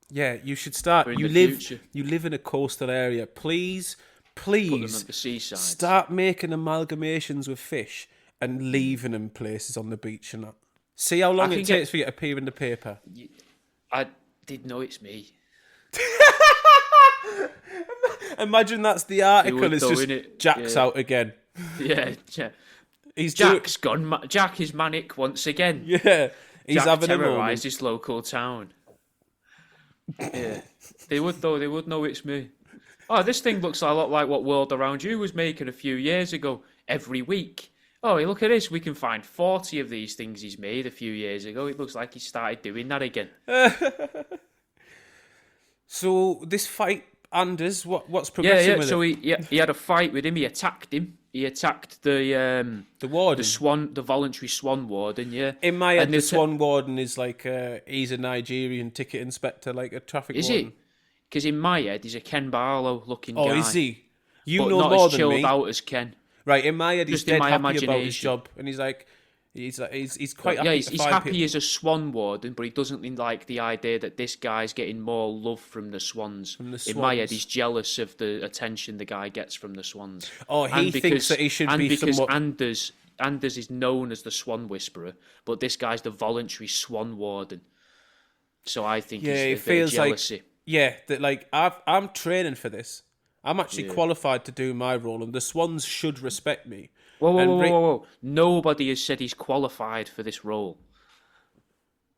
Speaker 1: Yeah, you should start. You live in a coastal area. Please,
Speaker 2: Put them on the seaside.
Speaker 1: start making amalgamations with fish and leaving them places on the beach and that. See how long it takes for you to appear in the paper.
Speaker 2: I did know it's me.
Speaker 1: Imagine that's the article. It's just
Speaker 2: it?
Speaker 1: Jack's out again.
Speaker 2: Yeah. Jack's gone. Jack is manic once again.
Speaker 1: Yeah, he's
Speaker 2: Jack
Speaker 1: having a moment.
Speaker 2: terrorised his local town. Yeah, they would though. They would know it's me. Oh, this thing looks a lot like what World Around You was making a few years ago. Every week. Oh, look at this. We can find 40 of these things he's made a few years ago. It looks like he started doing that again.
Speaker 1: So this fight, Anders, what's progressing with
Speaker 2: so
Speaker 1: it?
Speaker 2: he had a fight with him. He attacked him. He attacked the
Speaker 1: warden,
Speaker 2: the voluntary Swan warden. Yeah.
Speaker 1: In my head, the Swan warden is like he's a Nigerian ticket inspector, like a traffic warden. Is he?
Speaker 2: Because in my head, he's a Ken Barlow looking guy.
Speaker 1: Oh, is he? You
Speaker 2: but
Speaker 1: know
Speaker 2: not
Speaker 1: more
Speaker 2: as
Speaker 1: than
Speaker 2: chilled
Speaker 1: me.
Speaker 2: out as Ken.
Speaker 1: Right, in my head, he's
Speaker 2: Just in
Speaker 1: dead
Speaker 2: my
Speaker 1: happy about his
Speaker 2: imagination.
Speaker 1: job, and he's quite happy.
Speaker 2: He's happy as a Swan warden, but he doesn't like the idea that this guy's getting more love from the Swans. In my head, he's jealous of the attention the guy gets from the Swans.
Speaker 1: Oh, he thinks that he should be somewhat...
Speaker 2: Anders is known as the Swan Whisperer, but this guy's the voluntary Swan warden. So I think he's a bit of jealousy.
Speaker 1: That like I'm training for this. I'm actually qualified to do my role, and the Swans should respect me.
Speaker 2: Whoa. Nobody has said he's qualified for this role.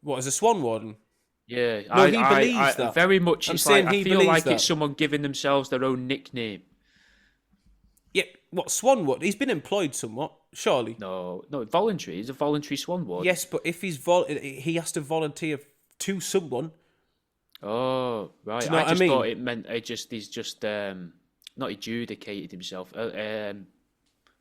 Speaker 1: What, as a Swan Warden?
Speaker 2: Yeah,
Speaker 1: No, he believes that.
Speaker 2: Very much.
Speaker 1: I'm
Speaker 2: It's
Speaker 1: saying
Speaker 2: like
Speaker 1: he
Speaker 2: I feel
Speaker 1: believes
Speaker 2: like
Speaker 1: that.
Speaker 2: it's someone giving themselves their own nickname.
Speaker 1: Yeah, what, Swan Warden? He's been employed somewhat, surely.
Speaker 2: No, voluntary. He's a voluntary Swan Warden.
Speaker 1: Yes, but if he has to volunteer to someone.
Speaker 2: Oh, right.
Speaker 1: Do you know what I
Speaker 2: just
Speaker 1: mean?
Speaker 2: thought it meant he's just not adjudicated himself.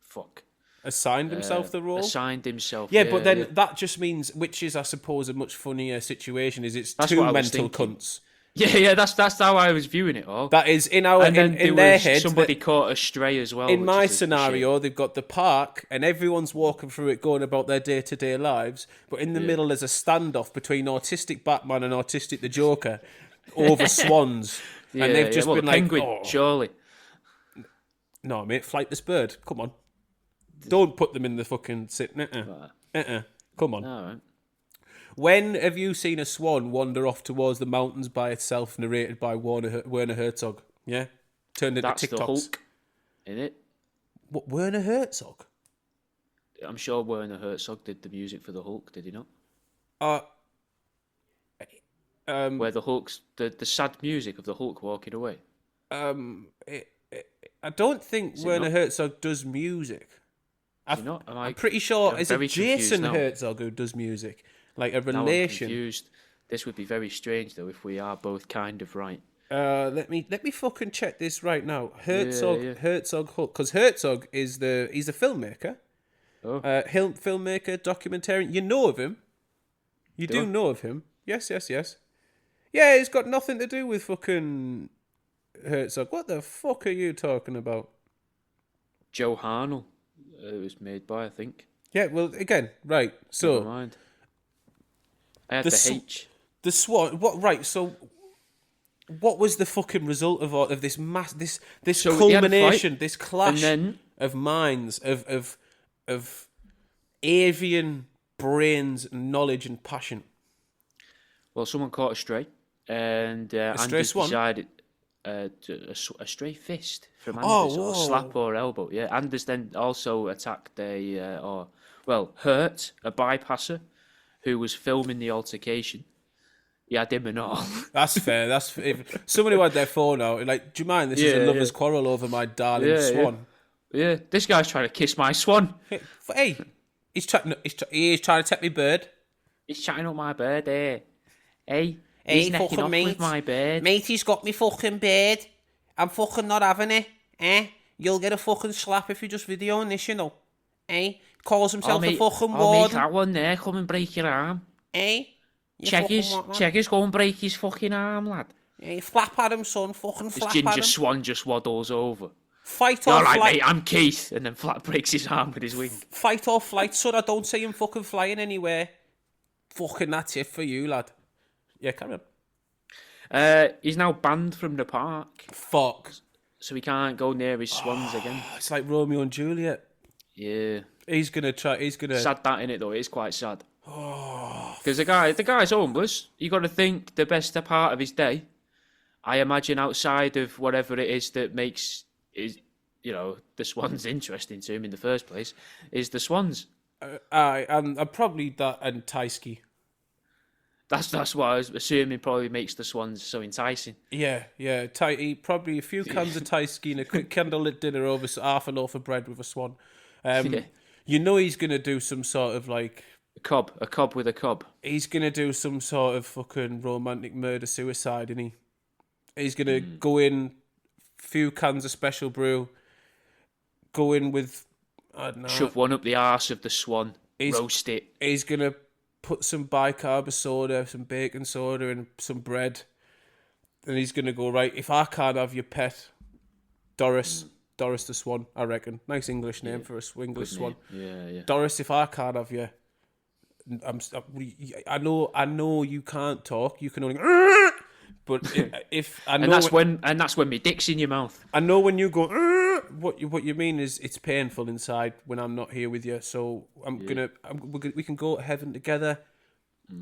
Speaker 2: Fuck.
Speaker 1: Assigned himself the role?
Speaker 2: Assigned himself.
Speaker 1: Yeah, but then that just means, which is, I suppose, a much funnier situation, is it's
Speaker 2: That's
Speaker 1: two
Speaker 2: what I was
Speaker 1: mental
Speaker 2: thinking.
Speaker 1: cunts.
Speaker 2: Yeah, that's how I was viewing it all.
Speaker 1: That is, in their heads.
Speaker 2: Somebody caught astray as well.
Speaker 1: In my scenario, they've got the park and everyone's walking through it going about their day-to-day lives, but in the middle there's a standoff between autistic Batman and autistic the Joker over swans. And they've just been like,
Speaker 2: penguin, surely.
Speaker 1: No, mate, flightless bird. Come on. Don't put them in the fucking... Come on.
Speaker 2: All right.
Speaker 1: When have you seen a swan wander off towards the mountains by itself, narrated by Werner Herzog? Yeah? Turned into
Speaker 2: That's
Speaker 1: TikToks.
Speaker 2: the Hulk, isn't it?
Speaker 1: What, Werner Herzog?
Speaker 2: I'm sure Werner Herzog did the music for the Hulk, did he not? Where the Hulk's... The sad music of the Hulk walking away.
Speaker 1: I don't think Werner Herzog does music. I'm pretty sure it's Jason Herzog who does music. Like a relation.
Speaker 2: Now I'm confused. This would be very strange though if we are both kind of right.
Speaker 1: Let me fucking check this right now. Herzog Hulk, because Herzog is he's a filmmaker.
Speaker 2: Oh.
Speaker 1: Filmmaker, documentarian. You know of him. You do know of him. Yes. Yeah, it's got nothing to do with fucking Herzog. What the fuck are you talking about?
Speaker 2: Joe Harnell. It was made by, I think.
Speaker 1: Yeah, well, again, right. So
Speaker 2: never mind. I had the H.
Speaker 1: The Swan. What? Right. So, what was the fucking result of this this culmination, this clash of minds, of avian brains, knowledge, and passion?
Speaker 2: Well, someone caught a stray, and Andy decided a stray fist from Anders, or slap or elbow. Yeah, Anders then also attacked hurt a bypasser who was filming the altercation. He had him and all.
Speaker 1: That's fair. If somebody had their phone out, like, do you mind? This is a lover's quarrel over my darling swan.
Speaker 2: Yeah, this guy's trying to kiss my swan.
Speaker 1: Hey, he's trying to take me bird.
Speaker 2: He's chatting up my bird, eh? Hey,
Speaker 1: he's necking off with
Speaker 2: my bird.
Speaker 1: Mate, he's got me fucking bird. I'm fucking not having it. You'll get a fucking slap if you're just videoing this, you know. Calls himself a fucking warden.
Speaker 2: Mate, that one there, come and break your arm. Check his, go and break his fucking arm, lad.
Speaker 1: Flap at him, son. Fucking flap at him.
Speaker 2: This ginger swan just waddles over.
Speaker 1: Fight or flight.
Speaker 2: Mate, I'm Keith. And then Flat breaks his arm with his wing.
Speaker 1: Fight or flight, son. I don't see him fucking flying anywhere. Fucking that's it for you, lad. Yeah, carry
Speaker 2: on. He's now banned from the park.
Speaker 1: Fuck.
Speaker 2: So he can't go near his swans again.
Speaker 1: It's like Romeo and Juliet.
Speaker 2: Yeah.
Speaker 1: He's gonna.
Speaker 2: Sad that in it though. It is quite sad. Because the guy's homeless. You got to think the best part of his day. I imagine outside of whatever it is that makes the swans interesting to him in the first place, is the swans.
Speaker 1: I'm probably that and Tysky.
Speaker 2: That's what I was assuming probably makes the swans so enticing.
Speaker 1: Yeah. Probably a few cans of Tysky and a quick candlelit dinner over half a loaf of bread with a swan. You know he's gonna do some sort of like
Speaker 2: a cob with a cob.
Speaker 1: He's gonna do some sort of fucking romantic murder suicide, isn't he? He's gonna go in, few cans of special brew, go in with, I don't know,
Speaker 2: shove one up the arse of the swan, roast it.
Speaker 1: He's gonna put some bicarb soda, some baking soda, and some bread, and he's gonna go, right, if I can't have your pet, Doris the Swan, I reckon. Nice English name for a English swan.
Speaker 2: Yeah.
Speaker 1: Doris, if I can't have you, I know you can't talk. You can only. But if I know,
Speaker 2: and that's when my dick's in your mouth.
Speaker 1: I know when you go. What you mean is it's painful inside when I'm not here with you. So we can go to heaven together,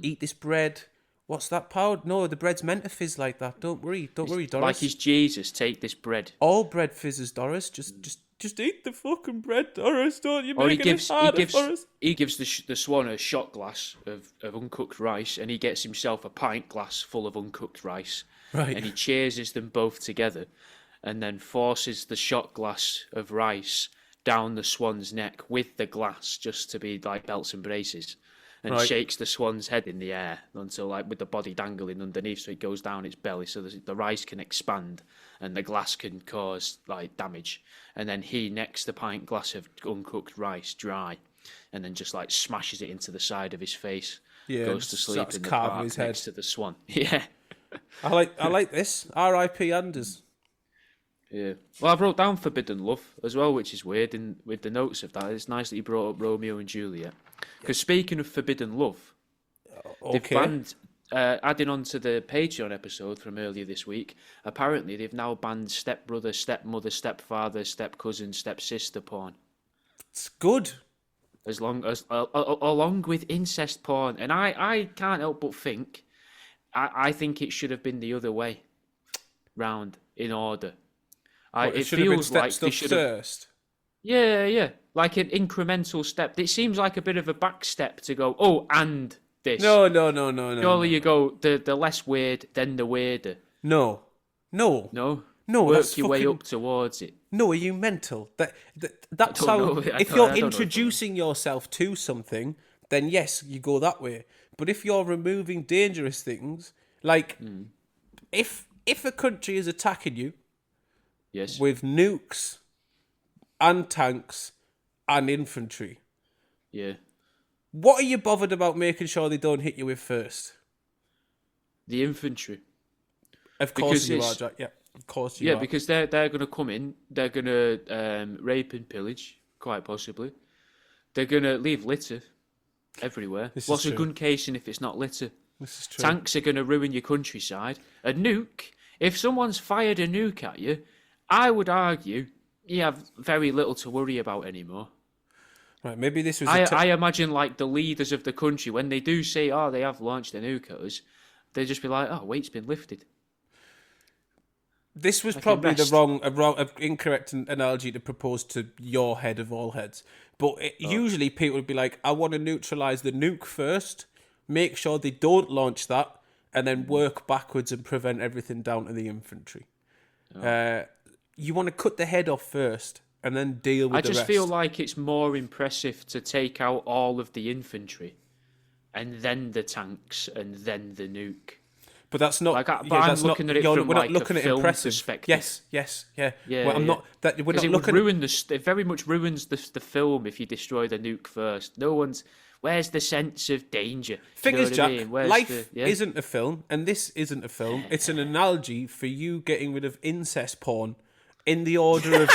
Speaker 1: eat this bread, What's that power? No, the bread's meant to fizz like that. Don't worry, Doris.
Speaker 2: Like he's Jesus, take this bread.
Speaker 1: All bread fizzes, Doris. Just eat the fucking bread, Doris. Don't you
Speaker 2: Or
Speaker 1: make it harder for us.
Speaker 2: he gives the Swan a shot glass of uncooked rice, and he gets himself a pint glass full of uncooked rice.
Speaker 1: Right.
Speaker 2: And he cheerses them both together, and then forces the shot glass of rice down the Swan's neck with the glass, just to be like belts and braces. And shakes the Swan's head in the air until, like, with the body dangling underneath, so it goes down its belly, so the rice can expand and the glass can cause like damage. And then he necks the pint glass of uncooked rice dry, and then just like smashes it into the side of his face.
Speaker 1: Yeah,
Speaker 2: goes to sleep in the
Speaker 1: carving
Speaker 2: park
Speaker 1: his
Speaker 2: next
Speaker 1: head.
Speaker 2: to the Swan. Yeah,
Speaker 1: I like this. R.I.P. Anders.
Speaker 2: yeah. Well, I wrote down Forbidden Love as well, which is weird. With the notes of that, it's nice that you brought up Romeo and Juliet. Because speaking of Forbidden Love, they've banned, adding on to the Patreon episode from earlier this week, apparently they've now banned stepbrother, stepmother, stepfather, step-cousin, step-sister porn.
Speaker 1: It's good.
Speaker 2: Along with incest porn. And I can't help but think, I think it should have been the other way round in order.
Speaker 1: It should have been step stuff first.
Speaker 2: Yeah. Like an incremental step. It seems like a bit of a back step to go, oh, and this.
Speaker 1: No.
Speaker 2: Surely you go the less weird, then the weirder.
Speaker 1: No.
Speaker 2: Work your way up towards it.
Speaker 1: No, are you mental? That's how. If you're introducing yourself to something, then yes, you go that way. But if you're removing dangerous things, like if a country is attacking you,
Speaker 2: yes,
Speaker 1: with nukes and tanks and infantry,
Speaker 2: yeah,
Speaker 1: what are you bothered about making sure they don't hit you with first?
Speaker 2: The infantry.
Speaker 1: Of course you are, Jack. Yeah, of course you are.
Speaker 2: Yeah, because they're going to come in, they're going to rape and pillage, quite possibly. They're going to leave litter everywhere. What's a gun casing if it's not litter?
Speaker 1: This is true.
Speaker 2: Tanks are going to ruin your countryside. A nuke, if someone's fired a nuke at you, I would argue you have very little to worry about anymore.
Speaker 1: Right, maybe this was.
Speaker 2: I imagine like the leaders of the country, when they do say, "Oh, they have launched a nuke at us," they just be like, "Oh, weight's been lifted."
Speaker 1: This was probably the incorrect analogy to propose to your head of all heads. But usually people would be like, I want to neutralise the nuke first, make sure they don't launch that, and then work backwards and prevent everything down to the infantry. You want to cut the head off first, and then deal with the rest.
Speaker 2: I just feel like it's more impressive to take out all of the infantry, and then the tanks, and then the nuke.
Speaker 1: But that's not.
Speaker 2: Like, I'm looking at it from like a film perspective.
Speaker 1: Yes, yeah. Well, I'm not. That we're not looking.
Speaker 2: It very much ruins the film if you destroy the nuke first. No one's. Where's the sense of danger?
Speaker 1: Thing is, Jack, life isn't a film, and this isn't a film. It's an analogy for you getting rid of incest porn in the order of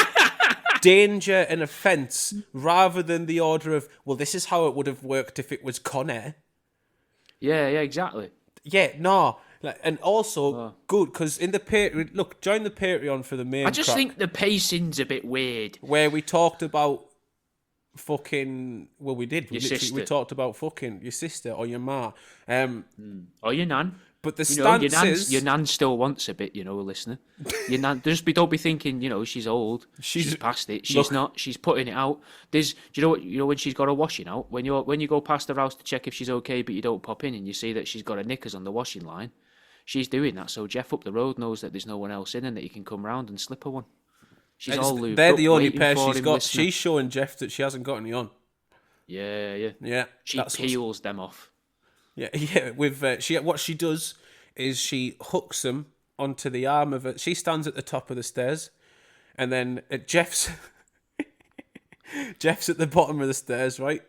Speaker 1: danger and offence, rather than the order of, well, this is how it would have worked if it was Con Air.
Speaker 2: Yeah, exactly.
Speaker 1: Yeah, no. And also, good, because in the Patreon, look, join the Patreon for the main
Speaker 2: I just think the pacing's a bit weird.
Speaker 1: Where we talked about fucking, well, we did.
Speaker 2: Your sister.
Speaker 1: We talked about fucking your sister or your ma.
Speaker 2: Or your nan.
Speaker 1: But the stance is...
Speaker 2: Your nan still wants a bit, listener. Your nan, don't be thinking, she's old. She's past it. She's not. She's putting it out. Do you know what? When she's got her washing out, when you go past her house to check if she's okay, but you don't pop in and you see that she's got her knickers on the washing line, she's doing that so Jeff up the road knows that there's no one else in and that he can come round and slip her one. She's all lubed
Speaker 1: They're
Speaker 2: up,
Speaker 1: the only pair she's got.
Speaker 2: Listener.
Speaker 1: She's showing Jeff that she hasn't got any on.
Speaker 2: Yeah.
Speaker 1: Yeah.
Speaker 2: She peels them off.
Speaker 1: Yeah. With what she does is she hooks them onto the arm of it. She stands at the top of the stairs, and then Jeff's at the bottom of the stairs, right?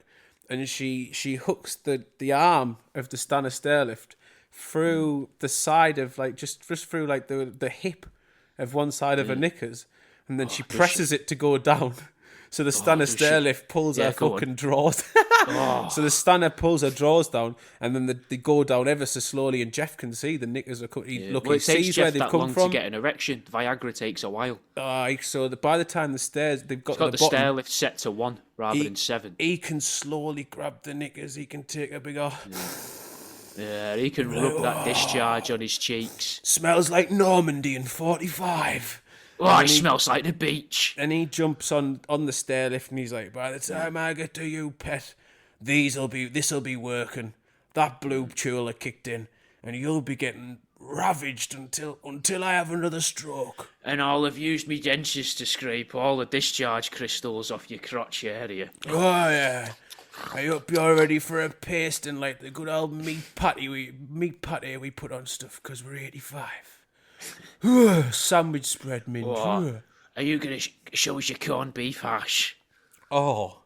Speaker 1: And she hooks the arm of the Stanner stairlift through the side of just through the hip of one side of her knickers, and then she presses it to go down. So the Stanner stairlift pulls her fucking drawers. So the Stanner pulls her drawers down, and then they go down ever so slowly, and Jeff can see the knickers are cut. He sees where they've come from.
Speaker 2: To get an erection, Viagra takes a while.
Speaker 1: So by the time the stairs, they've got
Speaker 2: the
Speaker 1: bottom,
Speaker 2: stairlift set to 1 rather than 7.
Speaker 1: He can slowly grab the knickers. He can take a big off.
Speaker 2: Yeah, he can rub that discharge on his cheeks.
Speaker 1: Smells like Normandy in 45.
Speaker 2: Oh, it smells like the beach.
Speaker 1: And he jumps on the stair lift and he's like, by the time I get to you, pet, this'll be working. That blue chula kicked in, and you'll be getting ravaged until I have another stroke.
Speaker 2: And I'll have used me dentures to scrape all the discharge crystals off your crotch area.
Speaker 1: Oh yeah. I hope you're ready for a pasting like the good old meat patty we put on stuff because we're 85. Sandwich spread, mint.
Speaker 2: What? Are you going to show us your corned beef hash?
Speaker 1: Oh,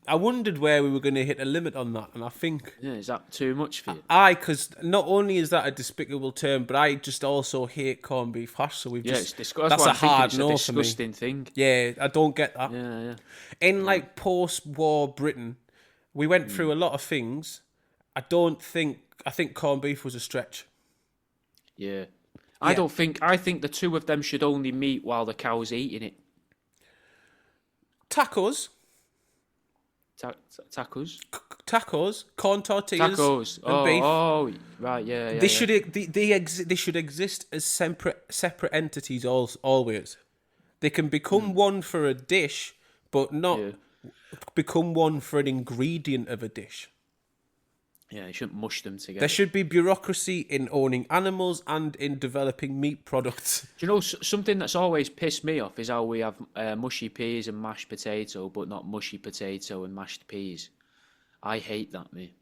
Speaker 1: I wondered where we were going to hit a limit on that, and I think...
Speaker 2: Yeah, is that too much for you?
Speaker 1: Because not only is that a despicable term, but I just also hate corned beef hash, so we've just...
Speaker 2: That's
Speaker 1: a hard no
Speaker 2: it's a
Speaker 1: for me.
Speaker 2: disgusting thing.
Speaker 1: Yeah, I don't get that.
Speaker 2: Yeah.
Speaker 1: In, like, post-war Britain, we went through a lot of things. I think corned beef was a stretch.
Speaker 2: Yeah. I think the two of them should only meet while the cow's eating it.
Speaker 1: Tacos...
Speaker 2: Tacos,
Speaker 1: corn tortillas, and beef.
Speaker 2: Oh, right, yeah.
Speaker 1: They should exist as separate entities. Always, they can become one for a dish, but not become one for an ingredient of a dish.
Speaker 2: Yeah, you shouldn't mush them together.
Speaker 1: There should be bureaucracy in owning animals and in developing meat products.
Speaker 2: Do you know something that's always pissed me off is how we have mushy peas and mashed potato, but not mushy potato and mashed peas. I hate that, mate.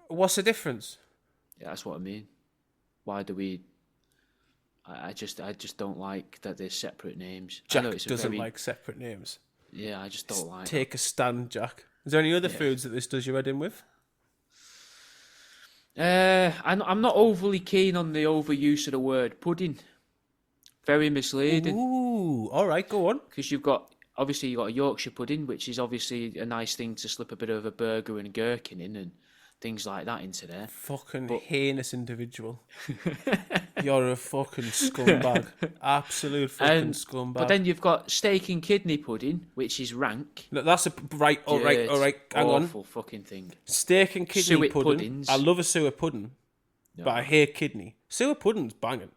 Speaker 1: What's the difference?
Speaker 2: Yeah, that's what I mean. Why do we? I just don't like that they're separate names.
Speaker 1: Jack doesn't like separate names.
Speaker 2: Yeah, I just don't like.
Speaker 1: Take a stand, Jack. Is there any other foods that this does your head in with?
Speaker 2: I'm not overly keen on the overuse of the word pudding. Very misleading.
Speaker 1: Ooh, all right, go on.
Speaker 2: Because you've got a Yorkshire pudding, which is obviously a nice thing to slip a bit of a burger and gherkin in and things like that into there.
Speaker 1: Fucking heinous individual. You're a fucking scumbag. Absolute fucking scumbag.
Speaker 2: But then you've got steak and kidney pudding, which is rank.
Speaker 1: No, that's right. All right. Hang on.
Speaker 2: Awful fucking thing.
Speaker 1: Steak and kidney
Speaker 2: Suet
Speaker 1: pudding.
Speaker 2: puddings.
Speaker 1: I love a sewer pudding, but I hate kidney. Sewer pudding's banging.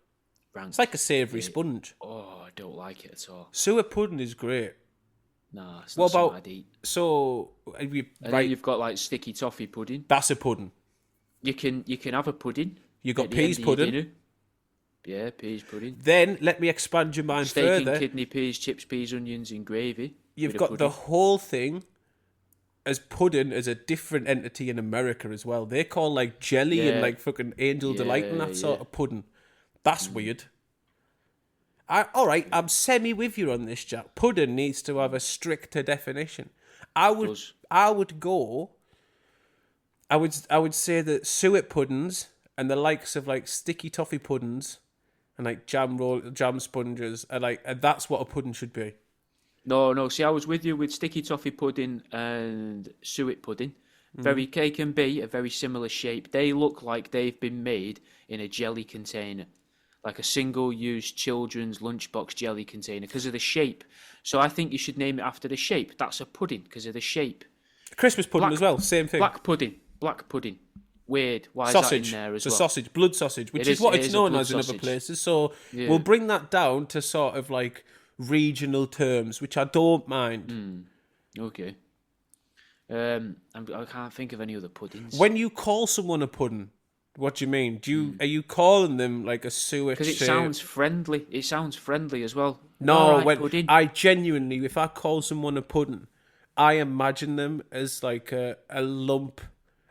Speaker 2: Rank.
Speaker 1: It's like a savoury sponge.
Speaker 2: Oh, I don't like it at all.
Speaker 1: Sewer pudding is great.
Speaker 2: Nah, it's not something I'd eat.
Speaker 1: So,
Speaker 2: then you've got like sticky toffee pudding.
Speaker 1: That's a pudding.
Speaker 2: You can have a pudding.
Speaker 1: You got peas pudding.
Speaker 2: Yeah, peas pudding.
Speaker 1: Then let me expand your mind further.
Speaker 2: Steak and kidney, peas, chips, peas, onions, and gravy.
Speaker 1: You've got the whole thing as pudding as a different entity in America as well. They call like jelly and like fucking Angel Delight and that sort of pudding. That's weird. All right, I'm semi with you on this, Jack. Pudding needs to have a stricter definition. I would say that suet puddings and the likes of like sticky toffee puddings and like jam sponges are like, and that's what a pudding should be.
Speaker 2: No. See, I was with you with sticky toffee pudding and suet pudding. They can be a very similar shape. They look like they've been made in a jelly container, like a single-use children's lunchbox jelly container, because of the shape. So I think you should name it after the shape. That's a pudding because of the shape.
Speaker 1: Christmas pudding as well, same thing.
Speaker 2: Black pudding. Weird. Why
Speaker 1: sausage.
Speaker 2: Is that in there as
Speaker 1: it's
Speaker 2: well?
Speaker 1: Sausage, blood sausage, which is what it's known as in other places. So we'll bring that down to sort of like regional terms, which I don't mind.
Speaker 2: Okay. I can't think of any other puddings.
Speaker 1: When you call someone a pudding, what do you mean? Are you calling them like a sewer?
Speaker 2: Because it sounds friendly. It sounds friendly as well.
Speaker 1: No, pudding. I genuinely, if I call someone a pudding, I imagine them as like a lump,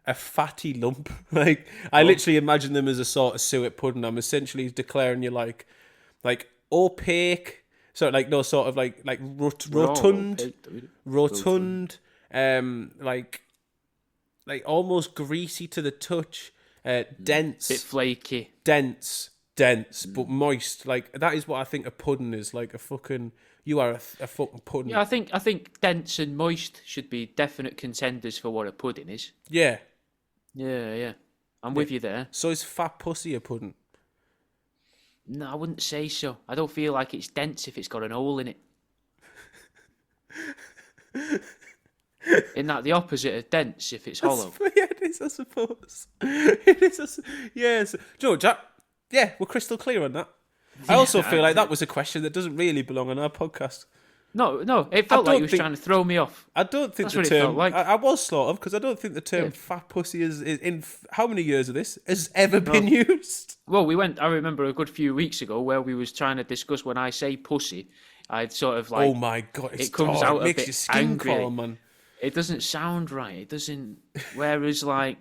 Speaker 1: a fatty lump. Like I literally imagine them as a sort of suet pudding. I'm essentially declaring you like opaque. So like no sort of like rotund, like almost greasy to the touch. Dense,
Speaker 2: bit flaky,
Speaker 1: dense, but moist. Like that is what I think a pudding is. Like you are a fucking pudding.
Speaker 2: Yeah, I think dense and moist should be definite contenders for what a pudding is.
Speaker 1: Yeah.
Speaker 2: I'm with you there.
Speaker 1: So is fat pussy a pudding?
Speaker 2: No, I wouldn't say so. I don't feel like it's dense if it's got an hole in it. Isn't that the opposite of dense if it's hollow?
Speaker 1: Yeah, It is, I suppose. It is. Yes. Do you know, Jack? Yeah, we're crystal clear on that. I also feel like that was a question that doesn't really belong on our podcast.
Speaker 2: No, it felt like he was trying to throw me off.
Speaker 1: I don't think
Speaker 2: That's
Speaker 1: the
Speaker 2: what it
Speaker 1: term.
Speaker 2: felt like.
Speaker 1: I was sort of, because I don't think the term fat pussy is in how many years of this has ever been used.
Speaker 2: Well, I remember a good few weeks ago where we was trying to discuss when I say pussy, I'd sort of like.
Speaker 1: Oh my god!
Speaker 2: It comes out
Speaker 1: it
Speaker 2: a
Speaker 1: makes
Speaker 2: bit
Speaker 1: your skin
Speaker 2: angry.
Speaker 1: crawl, man.
Speaker 2: It doesn't sound right. It doesn't. Whereas like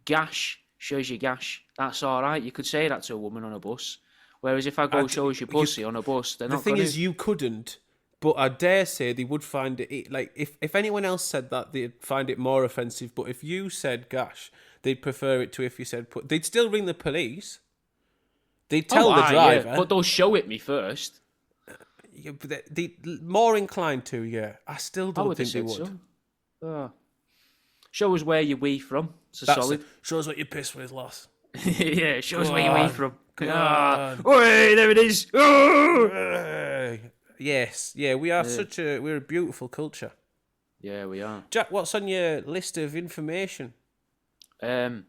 Speaker 2: gash shows you gash, that's all right. You could say that to a woman on a bus. Whereas if I go shows you pussy on a bus, they're not.
Speaker 1: The thing is, you couldn't. But I dare say they would find it like if anyone else said that, they'd find it more offensive. But if you said gash, they'd prefer it to if you said put. They'd still ring the police. They'd tell the driver,
Speaker 2: but they'll show it me first.
Speaker 1: Yeah, but they more inclined to. Yeah, I still don't think they would.
Speaker 2: So. Show us where you wee from. That's solid.
Speaker 1: Shows what you piss with, lass.
Speaker 2: Yeah, show us where you wee from.
Speaker 1: Oi,
Speaker 2: there it is.
Speaker 1: Yes, yeah, we are we're a beautiful culture.
Speaker 2: Yeah, we are.
Speaker 1: Jack, what's on your list of information?
Speaker 2: Before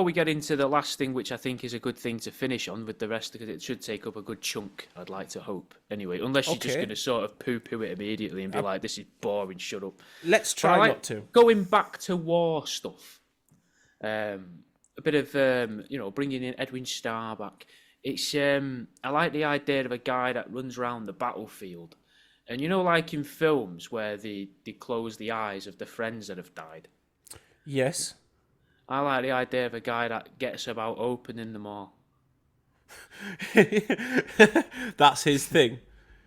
Speaker 2: we get into the last thing, which I think is a good thing to finish on with the rest, because it should take up a good chunk, I'd like to hope. Anyway, unless you're just going to sort of poo-poo it immediately and be like, this is boring, shut up.
Speaker 1: Let's try not to.
Speaker 2: Going back to war stuff, a bit of, bringing in Edwin Starr back. It's I like the idea of a guy that runs around the battlefield. And like in films where they close the eyes of the friends that have died?
Speaker 1: Yes.
Speaker 2: I like the idea of a guy that gets about opening them all.
Speaker 1: That's his thing.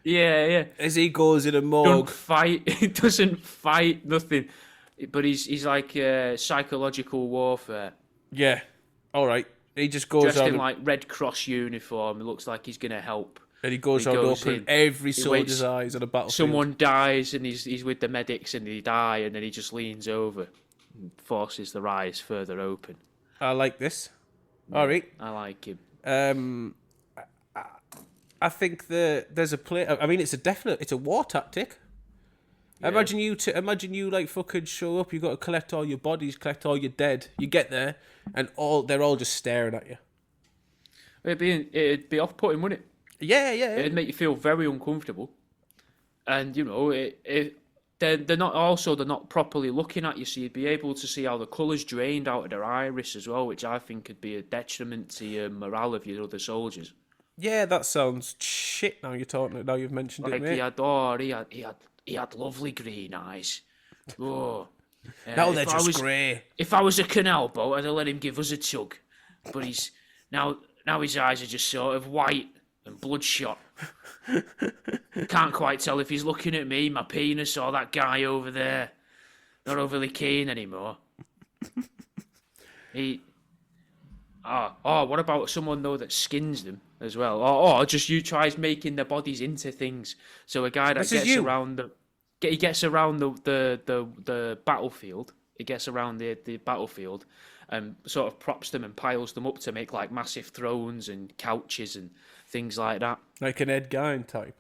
Speaker 2: Yeah.
Speaker 1: As he goes in a morgue.
Speaker 2: Don't fight. He doesn't fight, nothing. But he's like psychological warfare.
Speaker 1: Yeah. All right. He just goes
Speaker 2: dressed
Speaker 1: on
Speaker 2: in like Red Cross uniform. It looks like he's going to help.
Speaker 1: And he goes on open every soldier's eyes on a battlefield.
Speaker 2: Someone dies and he's with the medics and they die, and then he just leans over and forces their eyes further open.
Speaker 1: I like this. All right.
Speaker 2: I like him.
Speaker 1: I think there's a play. I mean, it's a war tactic. Yeah. Imagine you like fucking show up. You got to collect all your bodies, collect all your dead. You get there, and they're all just staring at you.
Speaker 2: It'd be off-putting, wouldn't it?
Speaker 1: Yeah.
Speaker 2: It'd make you feel very uncomfortable, and they're not properly looking at you, so you'd be able to see how the colours drained out of their iris as well, which I think could be a detriment to your morale of your other soldiers.
Speaker 1: Yeah, that sounds shit. Now you've mentioned it, mate.
Speaker 2: He had lovely green eyes. Oh,
Speaker 1: now they're just grey.
Speaker 2: If I was a canal boat, I'd have let him give us a tug, but he's now his eyes are just sort of white and bloodshot. Can't quite tell if he's looking at me, my penis, or that guy over there. Not overly keen anymore. What about someone though that skins them as well? Or just you tries making their bodies into things. So a guy that gets around the battlefield. He gets around the battlefield and sort of props them and piles them up to make like massive thrones and couches and things like that.
Speaker 1: Like an Ed Gein type.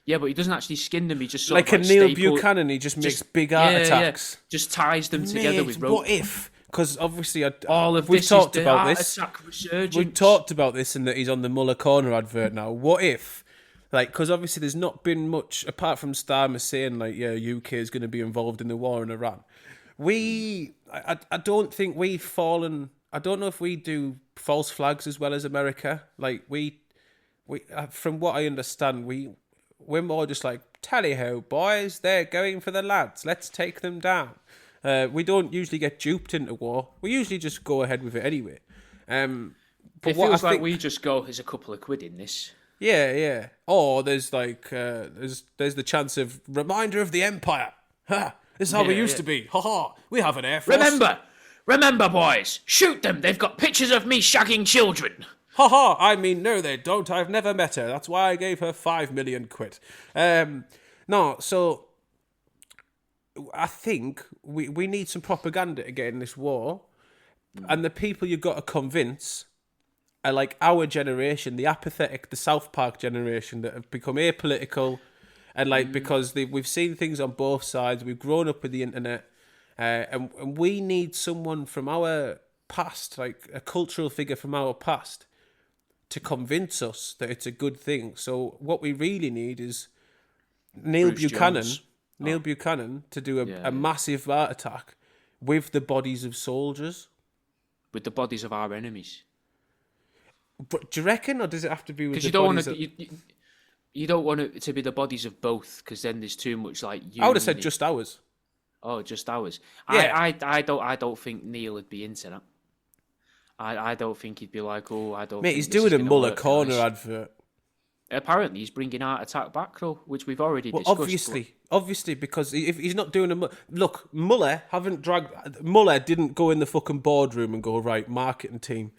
Speaker 2: Yeah, but he doesn't actually skin them. He just sort
Speaker 1: like
Speaker 2: of
Speaker 1: a Neil Buchanan. He just makes big art attacks.
Speaker 2: Yeah. Just ties them together with rope.
Speaker 1: What if? Because obviously,
Speaker 2: we've talked about this.
Speaker 1: We've talked about this, and that he's on the Muller Corner advert now. What if? Because obviously there's not been much apart from Starmer saying UK is going to be involved in the war in Iran. I don't think we've fallen. I don't know if we do false flags as well as America. Like we from what I understand, we're more just like, tally-ho, boys, they're going for the lads. Let's take them down. We don't usually get duped into war. We usually just go ahead with it anyway. But
Speaker 2: it feels like we just go, there's a couple of quid in this.
Speaker 1: Yeah. Or there's there's the chance of reminder of the Empire. Ha! This is how we used to be. Ha ha! We have an air force.
Speaker 2: Remember, boys, shoot them. They've got pictures of me shagging children.
Speaker 1: Ha ha! I mean, no, they don't. I've never met her. That's why I gave her 5 million quid. No, so I think we need some propaganda to get in this war, and the people you've got to convince are like our generation, the apathetic, the South Park generation that have become apolitical, and because we've seen things on both sides. We've grown up with the internet. and we need someone from our past, like a cultural figure from our past, to convince us that it's a good thing. So what we really need is Neil
Speaker 2: Bruce
Speaker 1: Buchanan.
Speaker 2: Jones.
Speaker 1: Neil Buchanan to do a
Speaker 2: Yeah.
Speaker 1: massive heart attack with the bodies of soldiers.
Speaker 2: With the bodies of our enemies.
Speaker 1: But do you reckon, or does it have to be with
Speaker 2: Because
Speaker 1: the
Speaker 2: you don't
Speaker 1: bodies
Speaker 2: want
Speaker 1: of...
Speaker 2: to... You don't want it to be the bodies of both, because then there's too much like.
Speaker 1: I would have said just ours.
Speaker 2: Oh, just ours.
Speaker 1: Yeah.
Speaker 2: I don't think Neil would be into that. I don't think he'd be like, oh, I don't.
Speaker 1: Mate,
Speaker 2: think
Speaker 1: he's
Speaker 2: this is
Speaker 1: doing a
Speaker 2: gonna
Speaker 1: Muller
Speaker 2: work,
Speaker 1: Corner
Speaker 2: guys.
Speaker 1: advert.
Speaker 2: Apparently, he's bringing Heart Attack back though, which we've already
Speaker 1: Well,
Speaker 2: discussed.
Speaker 1: obviously, because if he's not doing look, Muller didn't go in the fucking boardroom and go, right, marketing team.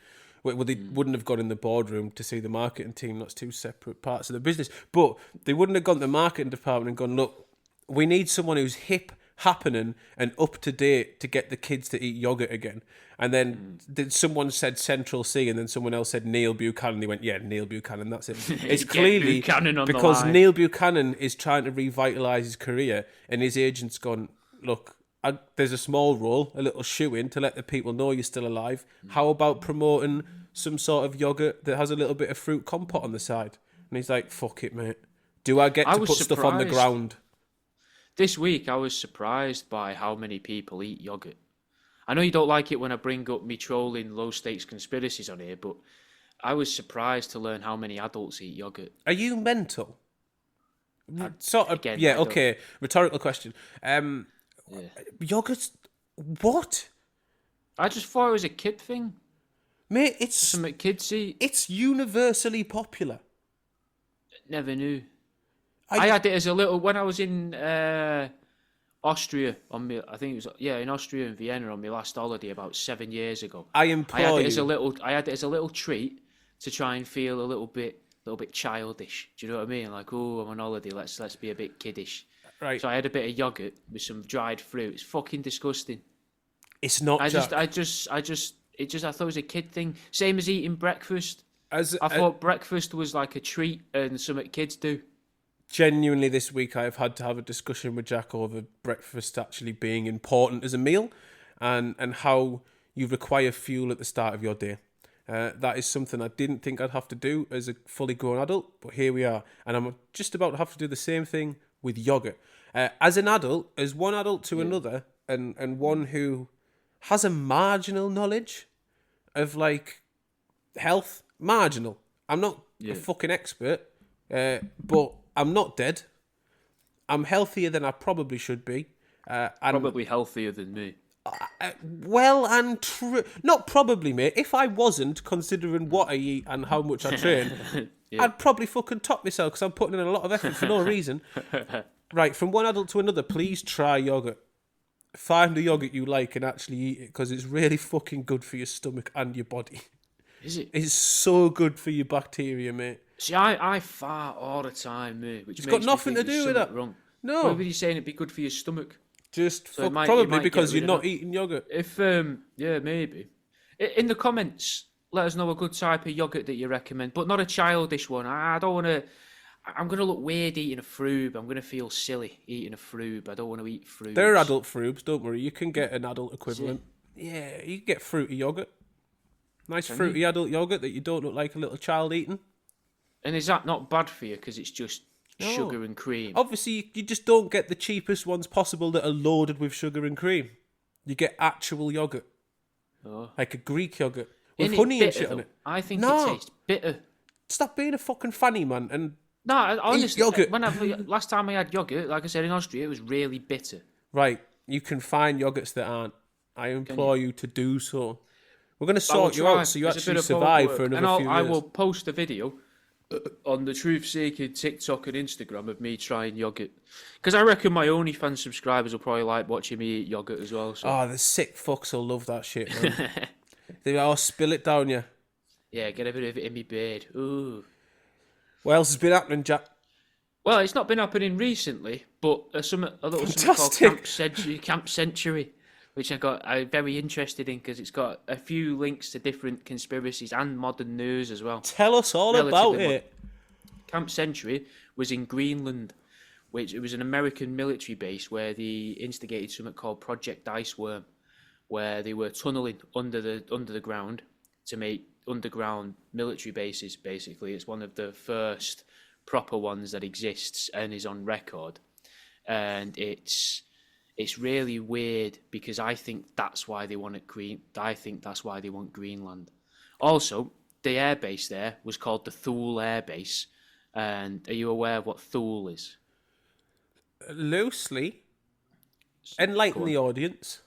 Speaker 1: Well, they wouldn't have gone in the boardroom to see the marketing team. That's two separate parts of the business. But they wouldn't have gone to the marketing department and gone, look, we need someone who's hip, happening, and up to date to get the kids to eat yogurt again. And then someone said Central C, and then someone else said Neil Buchanan. They went, yeah, Neil Buchanan, that's it. It's
Speaker 2: Get
Speaker 1: clearly
Speaker 2: Buchanan on the
Speaker 1: because
Speaker 2: line.
Speaker 1: Neil Buchanan is trying to revitalise his career, and his agent's gone, look, there's a small role, a little shoe-in to let the people know you're still alive. How about promoting some sort of yogurt that has a little bit of fruit compote on the side? And he's like, fuck it, mate. Do I get to put stuff on the ground?
Speaker 2: This week, I was surprised by how many people eat yogurt. I know you don't like it when I bring up me trolling low-stakes conspiracies on here, but I was surprised to learn how many adults eat yogurt.
Speaker 1: Are you mental? Sort of,
Speaker 2: again,
Speaker 1: yeah,
Speaker 2: I don't-
Speaker 1: okay. Rhetorical question. Yogurt, what?
Speaker 2: I just thought it was a kid thing.
Speaker 1: Mate, it's
Speaker 2: Something kids eat.
Speaker 1: it's universally popular.
Speaker 2: Never knew. I had it as a little when I was in Austria on me. I think it was in Austria and Vienna on my last holiday about 7 years ago.
Speaker 1: I
Speaker 2: I
Speaker 1: implore
Speaker 2: had it
Speaker 1: you.
Speaker 2: as a little. I had it as a little treat to try and feel a little bit childish. Do you know what I mean? Like, oh, I'm on holiday. Let's be a bit kiddish.
Speaker 1: Right.
Speaker 2: So I had a bit of yogurt with some dried fruit. It's fucking disgusting.
Speaker 1: It's not.
Speaker 2: I
Speaker 1: Jack.
Speaker 2: thought it was a kid thing. Same as eating breakfast. I
Speaker 1: I
Speaker 2: thought breakfast was like a treat and something kids do.
Speaker 1: genuinely this week I've had to have a discussion with Jack over breakfast actually being important as a meal, and how you require fuel at the start of your day. That is something I didn't think I'd have to do as a fully grown adult, but here we are, and I'm just about to have to do the same thing with yogurt. As an adult, as one adult to another, and one who has a marginal knowledge of like health, marginal. I'm not a fucking expert, but I'm not dead. I'm healthier than I probably should be. And
Speaker 2: Probably healthier than me.
Speaker 1: well and true. Not probably, mate. If I wasn't, considering what I eat and how much I train, I'd probably fucking top myself because I'm putting in a lot of effort for no reason. Right, from one adult to another, please try yogurt. Find a yogurt you like and actually eat it because it's really fucking good for your stomach and your body.
Speaker 2: Is it?
Speaker 1: It's so good for your bacteria, mate.
Speaker 2: See, I fart all the time, mate. Which
Speaker 1: It's
Speaker 2: makes
Speaker 1: got nothing
Speaker 2: me think
Speaker 1: to do
Speaker 2: there's
Speaker 1: with
Speaker 2: something
Speaker 1: that.
Speaker 2: wong.
Speaker 1: No.
Speaker 2: Why were you saying it'd be good for your stomach?
Speaker 1: Just
Speaker 2: So it might
Speaker 1: probably
Speaker 2: get
Speaker 1: because
Speaker 2: rid
Speaker 1: you're
Speaker 2: of
Speaker 1: not
Speaker 2: that.
Speaker 1: eating yogurt.
Speaker 2: If yeah, maybe. In the comments, let us know a good type of yogurt that you recommend, but not a childish one. I don't want to. I'm gonna look weird eating a froob. I'm gonna feel silly eating a froob. I don't want to eat fruit.
Speaker 1: There are adult froobs, don't worry. You can get an adult equivalent. Yeah, you can get fruity yogurt. Nice fruity adult yogurt that you don't look like a little child eating.
Speaker 2: And is that not bad for you because it's just sugar and cream?
Speaker 1: Obviously, you just don't get the cheapest ones possible that are loaded with sugar and cream. You get actual yogurt. Like a Greek yogurt. With
Speaker 2: Isn't it
Speaker 1: honey and
Speaker 2: bitter,
Speaker 1: shit on
Speaker 2: though?
Speaker 1: it.
Speaker 2: I think
Speaker 1: No.
Speaker 2: it tastes bitter.
Speaker 1: Stop being a fucking fanny, man. And
Speaker 2: No, honestly,
Speaker 1: yogurt.
Speaker 2: last time I had yogurt, like I said in Austria, it was really bitter.
Speaker 1: right, you can find yogurts that aren't. I implore you to do so. We're going to sort you out so you
Speaker 2: There's a
Speaker 1: actually
Speaker 2: bit of
Speaker 1: survive
Speaker 2: homework.
Speaker 1: for
Speaker 2: And
Speaker 1: another few
Speaker 2: I
Speaker 1: years.
Speaker 2: will post a video on the Truth Seeker TikTok and Instagram of me trying yogurt. Because I reckon my OnlyFans subscribers will probably like watching me eat yogurt as well. So.
Speaker 1: Oh, the sick fucks will love that shit, man. They all spill it down you.
Speaker 2: Yeah, get a bit of it in my beard. Ooh.
Speaker 1: What else has been happening, Jack?
Speaker 2: Well, it's not been happening recently, but a little something called
Speaker 1: Fantastic.
Speaker 2: Camp Century, which I'm very interested in because it's got a few links to different conspiracies and modern news as well.
Speaker 1: Tell us all about
Speaker 2: Relatively
Speaker 1: it.
Speaker 2: Camp Century was in Greenland, which it was an American military base where they instigated something called Project Iceworm, where they were tunneling under the ground to make underground military bases. Basically, it's one of the first proper ones that exists and is on record, and it's really weird because I think that's why they want it green. I think that's why they want Greenland. Also, the airbase there was called the Thule Air Base. And are you aware of what Thule is?
Speaker 1: Loosely. Enlighten the audience.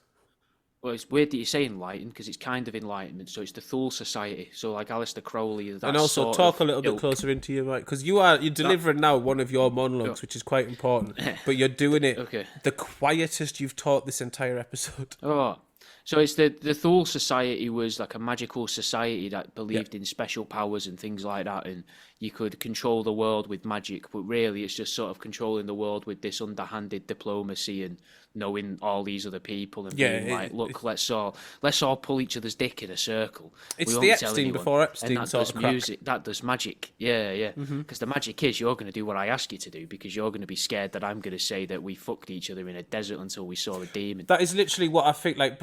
Speaker 2: Well, it's weird that you say enlightened because it's kind of enlightenment. So it's the Thule Society. So like Aleister Crowley.
Speaker 1: And also talk a little bit closer into your mic because you're delivering now one of your monologues, which is quite important. But you're doing it the quietest you've taught this entire episode.
Speaker 2: Oh, so it's the Thule Society was like a magical society that believed in special powers and things like that, and you could control the world with magic. But really, it's just sort of controlling the world with this underhanded diplomacy and knowing all these other people and being like, look, let's all pull each other's dick in a circle.
Speaker 1: It's the Epstein before Epstein
Speaker 2: and
Speaker 1: sort of
Speaker 2: music. That does magic. Yeah. Because the magic is you're going to do what I ask you to do because you're going to be scared that I'm going to say that we fucked each other in a desert until we saw a demon.
Speaker 1: That is literally what I think. Like,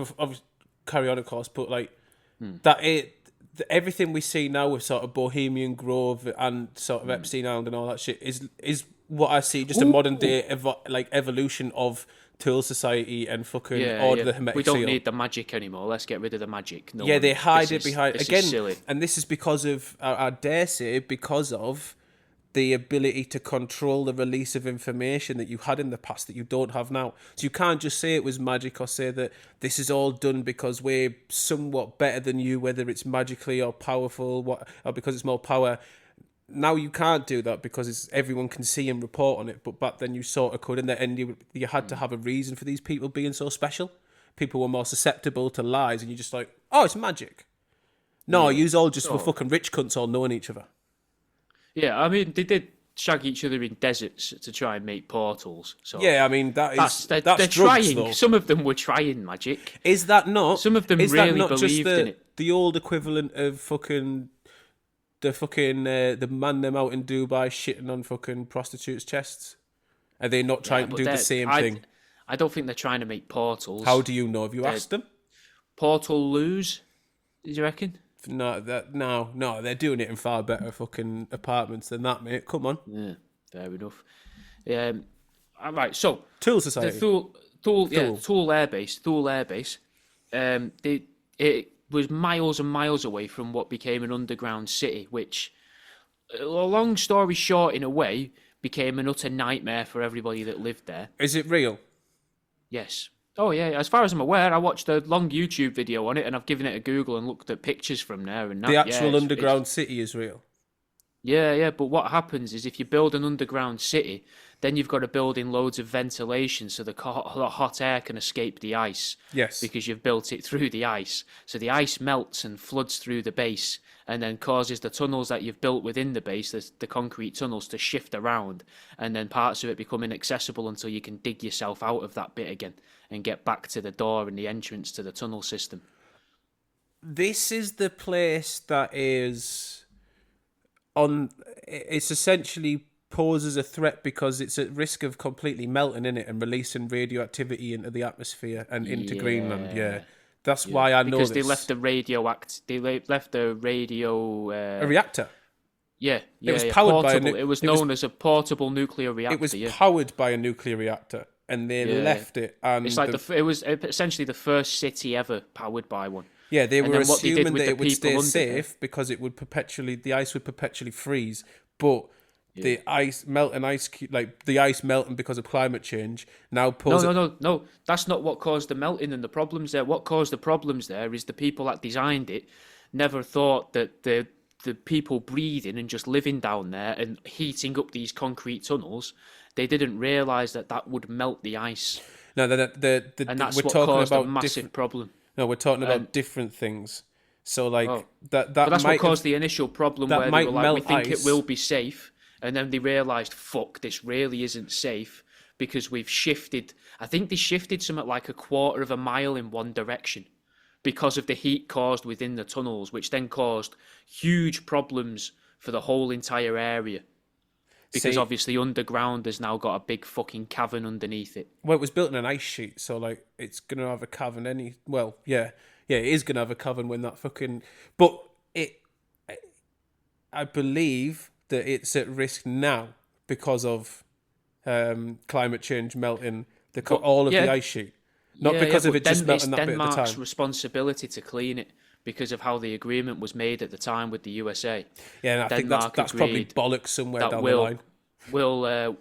Speaker 1: carry on, of course, but like everything we see now with sort of Bohemian Grove and sort of Epstein Island and all that shit is what I see. Just a modern day evolution of Tool Society and fucking Order the Hermetic
Speaker 2: We don't
Speaker 1: Seal.
Speaker 2: need the magic anymore. Let's get rid of the magic.
Speaker 1: They hide it behind
Speaker 2: this
Speaker 1: again,
Speaker 2: is silly.
Speaker 1: And this is because of I dare say because of the ability to control the release of information that you had in the past that you don't have now. So you can't just say it was magic or say that this is all done because we're somewhat better than you, whether it's magically or powerful, or because it's more power. Now you can't do that because everyone can see and report on it. But back then you sort of could, and you had to have a reason for these people being so special. People were more susceptible to lies, and you're just like, oh, it's magic. No, yous all just were fucking rich cunts all knowing each other.
Speaker 2: Yeah, I mean, they did shag each other in deserts to try and make portals. So
Speaker 1: yeah, I mean, that's
Speaker 2: they're
Speaker 1: drugs,
Speaker 2: trying.
Speaker 1: though.
Speaker 2: Some of them were trying magic.
Speaker 1: Is that not?
Speaker 2: Some of them
Speaker 1: is
Speaker 2: really
Speaker 1: that not
Speaker 2: believed
Speaker 1: just
Speaker 2: in it.
Speaker 1: the old equivalent of the man them out in Dubai shitting on fucking prostitutes' chests? Are they not trying to do the same thing?
Speaker 2: I don't think they're trying to make portals.
Speaker 1: How do you know? Have you asked them?
Speaker 2: Portal lose? Do you reckon?
Speaker 1: No, they're doing it in far better fucking apartments than that, mate. Come on.
Speaker 2: Yeah, fair enough. All right, so
Speaker 1: Tool Society.
Speaker 2: The Thule Airbase. It was miles and miles away from what became an underground city, which, a long story short, in a way, became an utter nightmare for everybody that lived there.
Speaker 1: Is it real?
Speaker 2: Yes. Oh, yeah. As far as I'm aware, I watched a long YouTube video on it, and I've given it a Google and looked at pictures from there. And
Speaker 1: the actual underground city is real?
Speaker 2: Yeah. But what happens is if you build an underground city, then you've got to build in loads of ventilation so the hot air can escape the ice.
Speaker 1: Yes.
Speaker 2: Because you've built it through the ice. So the ice melts and floods through the base and then causes the tunnels that you've built within the base, the concrete tunnels, to shift around. And then parts of it become inaccessible until you can dig yourself out of that bit again and get back to the door and the entrance to the tunnel system.
Speaker 1: This is the place that is on. It's essentially poses a threat because it's at risk of completely melting in it and releasing radioactivity into the atmosphere and into Greenland. Yeah, that's why I know
Speaker 2: because
Speaker 1: this.
Speaker 2: They left the radio.
Speaker 1: A reactor.
Speaker 2: Yeah,
Speaker 1: it was powered by
Speaker 2: it was known as a portable nuclear reactor.
Speaker 1: It was powered by a nuclear reactor, and they left it. And
Speaker 2: it's like it was essentially the first city ever powered by one.
Speaker 1: Yeah, they were assuming that it would stay safe because the ice would perpetually freeze, but the ice melting, the ice melting because of climate change now poses...
Speaker 2: No. That's not what caused the melting and the problems there. What caused the problems there is the people that designed it never thought that the people breathing and just living down there and heating up these concrete tunnels, they didn't realise that would melt the ice.
Speaker 1: No,
Speaker 2: and that's what caused a massive problem.
Speaker 1: No, we're talking about different things. So,
Speaker 2: but that's what caused the initial problem where they were like, we think
Speaker 1: ice.
Speaker 2: It will be safe. And then they realised, fuck, this really isn't safe because we've shifted. I think they shifted something like 1/4 of a mile in one direction because of the heat caused within the tunnels, which then caused huge problems for the whole entire area. Because
Speaker 1: See,
Speaker 2: obviously underground has now got a big fucking cavern underneath it.
Speaker 1: well, it was built in an ice sheet, so like it's gonna have a cavern. It is gonna have a cavern when that fucking. But it, I believe that it's at risk now because of climate change melting all of the ice sheet. Not because of
Speaker 2: but
Speaker 1: it just melting that bit at the
Speaker 2: Denmark's
Speaker 1: time.
Speaker 2: responsibility to clean it because of how the agreement was made at the time with the USA.
Speaker 1: Yeah, and I think that's probably
Speaker 2: agreed
Speaker 1: bollocks somewhere
Speaker 2: that
Speaker 1: down the line.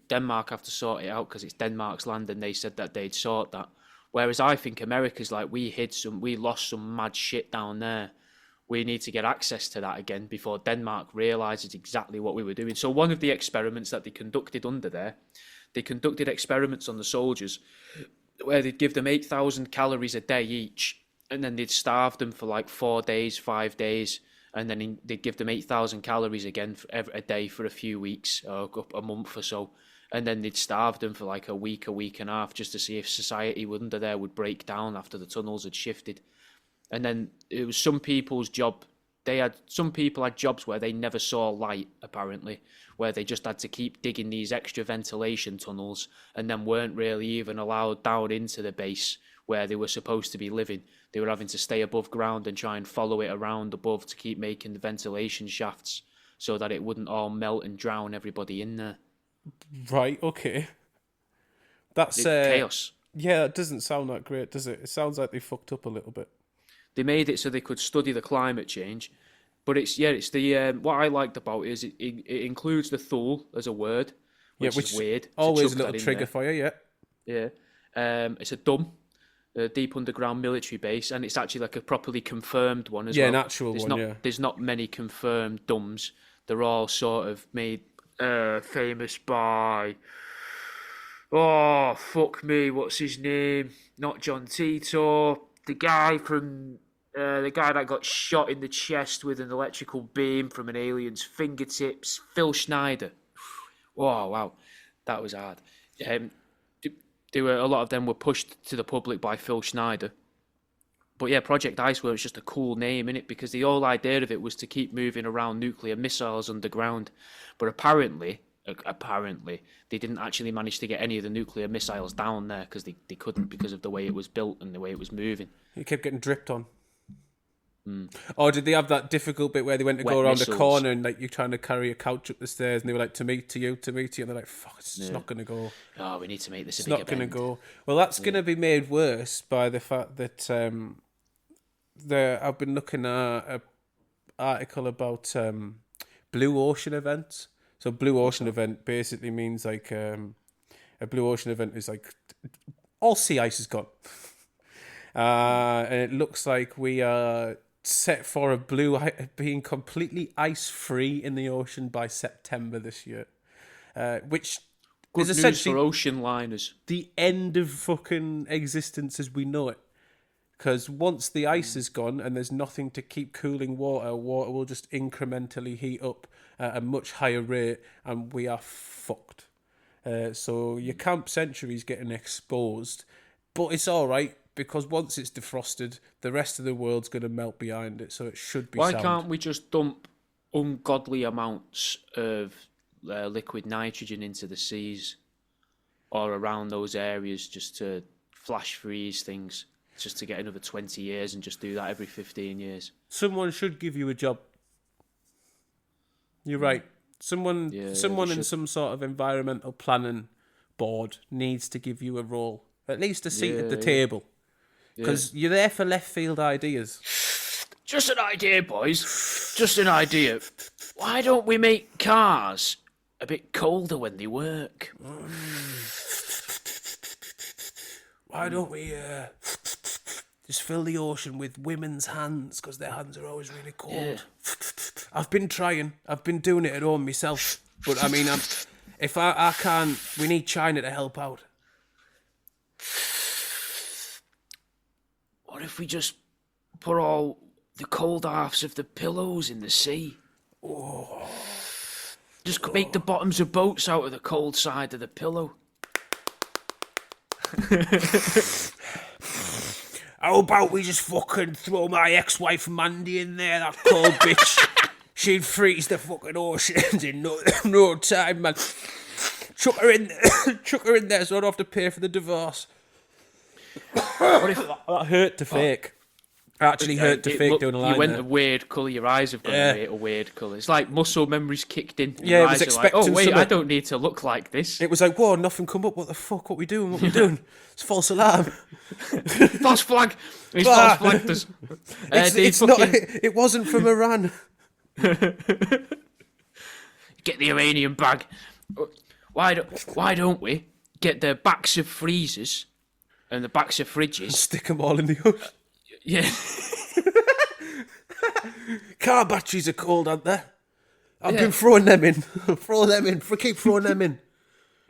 Speaker 2: Denmark have to sort it out because it's Denmark's land, and they said that they'd sort that. Whereas I think America's like, we lost some mad shit down there. We need to get access to that again before Denmark realises exactly what we were doing. So one of the experiments that they conducted under there, they conducted experiments on the soldiers where they'd give them 8,000 calories a day each, and then they'd starve them for like 4 days, 5 days, and then they'd give them 8,000 calories again a day for a few weeks or a month or so, and then they'd starve them for like a week and a half just to see if society under there would break down after the tunnels had shifted. And then it was some people's job. Some people had jobs where they never saw light, apparently, where they just had to keep digging these extra ventilation tunnels and then weren't really even allowed down into the base where they were supposed to be living. They were having to stay above ground and try and follow it around above to keep making the ventilation shafts so that it wouldn't all melt and drown everybody in there.
Speaker 1: Right, okay. That's
Speaker 2: chaos.
Speaker 1: Yeah, that doesn't sound that great, does it? It sounds like they fucked up a little bit.
Speaker 2: They made it so they could study the climate change, but it's the what I liked about it is it includes the Thule as a word, which is weird.
Speaker 1: Always a little trigger for you,
Speaker 2: yeah. It's a DUM, a deep underground military base, and it's actually like a properly confirmed one as well.
Speaker 1: Yeah, an actual one.
Speaker 2: There's not many confirmed DUMs. They're all sort of made famous by. Oh fuck me! What's his name? Not John Tito. The guy that got shot in the chest with an electrical beam from an alien's fingertips, Phil Schneider. Oh, wow. That was hard. A lot of them were pushed to the public by Phil Schneider. But yeah, Project Iceworm is just a cool name, innit? Because the whole idea of it was to keep moving around nuclear missiles underground. But apparently, they didn't actually manage to get any of the nuclear missiles down there because they couldn't because of the way it was built and the way it was moving.
Speaker 1: It kept getting dripped on. Or did they have that difficult bit where they went to go around
Speaker 2: missiles.
Speaker 1: the corner and like you're trying to carry a couch up the stairs and they were like, to me, to you, and they're like, fuck, it's not going to go.
Speaker 2: Oh, we need to make this a
Speaker 1: It's
Speaker 2: bigger
Speaker 1: not going to
Speaker 2: bend.
Speaker 1: go. Well, that's going to be made worse by the fact that I've been looking at an article about blue ocean events. So blue ocean event basically means like a blue ocean event is like all sea ice is gone. And it looks like we are set for being completely ice-free in the ocean by September this year. Which
Speaker 2: Good
Speaker 1: is
Speaker 2: news
Speaker 1: essentially
Speaker 2: for ocean liners.
Speaker 1: the end of fucking existence as we know it. Because once the ice is gone and there's nothing to keep cooling water will just incrementally heat up at a much higher rate and we are fucked. So your Camp Century's getting exposed. But it's all right because once it's defrosted, the rest of the world's going to melt behind it. So it should be
Speaker 2: Why
Speaker 1: sound.
Speaker 2: can't we just dump ungodly amounts of liquid nitrogen into the seas or around those areas just to flash freeze things? Just to get another 20 years and just do that every 15 years.
Speaker 1: Someone should give you a job. You're right. Someone in some sort of environmental planning board needs to give you a role. At least a seat at the table. Because you're there for left field ideas.
Speaker 2: Just an idea, boys. Just an idea. Why don't we make cars a bit colder when they work?
Speaker 1: Why don't we just fill the ocean with women's hands because their hands are always really cold.
Speaker 2: Yeah.
Speaker 1: I've been trying. I've been doing it at home myself. But I mean, if I can't, we need China to help out.
Speaker 2: What if we just put all the cold halves of the pillows in the sea?
Speaker 1: Oh.
Speaker 2: Just make the bottoms of boats out of the cold side of the pillow.
Speaker 1: How about we just fucking throw my ex-wife Mandy in there, that cold bitch? She'd freeze the fucking oceans in no time, man. Chuck her in there so I don't have to pay for the divorce.
Speaker 2: What if
Speaker 1: That hurt to fake. Actually hurt to fake doing a line
Speaker 2: you went
Speaker 1: there.
Speaker 2: a weird colour, your eyes have gone a weird colour. It's like muscle memories kicked in.
Speaker 1: Yeah,
Speaker 2: your
Speaker 1: it was
Speaker 2: eyes are like,
Speaker 1: expecting
Speaker 2: oh wait,
Speaker 1: something.
Speaker 2: I don't need to look like this.
Speaker 1: It was like, whoa, nothing come up. What the fuck? What we doing? What we doing? It's false alarm.
Speaker 2: False flag. He's false flagged us.
Speaker 1: It's not. It wasn't from Iran.
Speaker 2: Get the Iranian bag. Why don't we get the backs of freezers and the backs of fridges?
Speaker 1: Stick them all in the ocean.
Speaker 2: Yeah.
Speaker 1: Car batteries are cold, aren't they? I've been throwing them in. Keep throwing them in.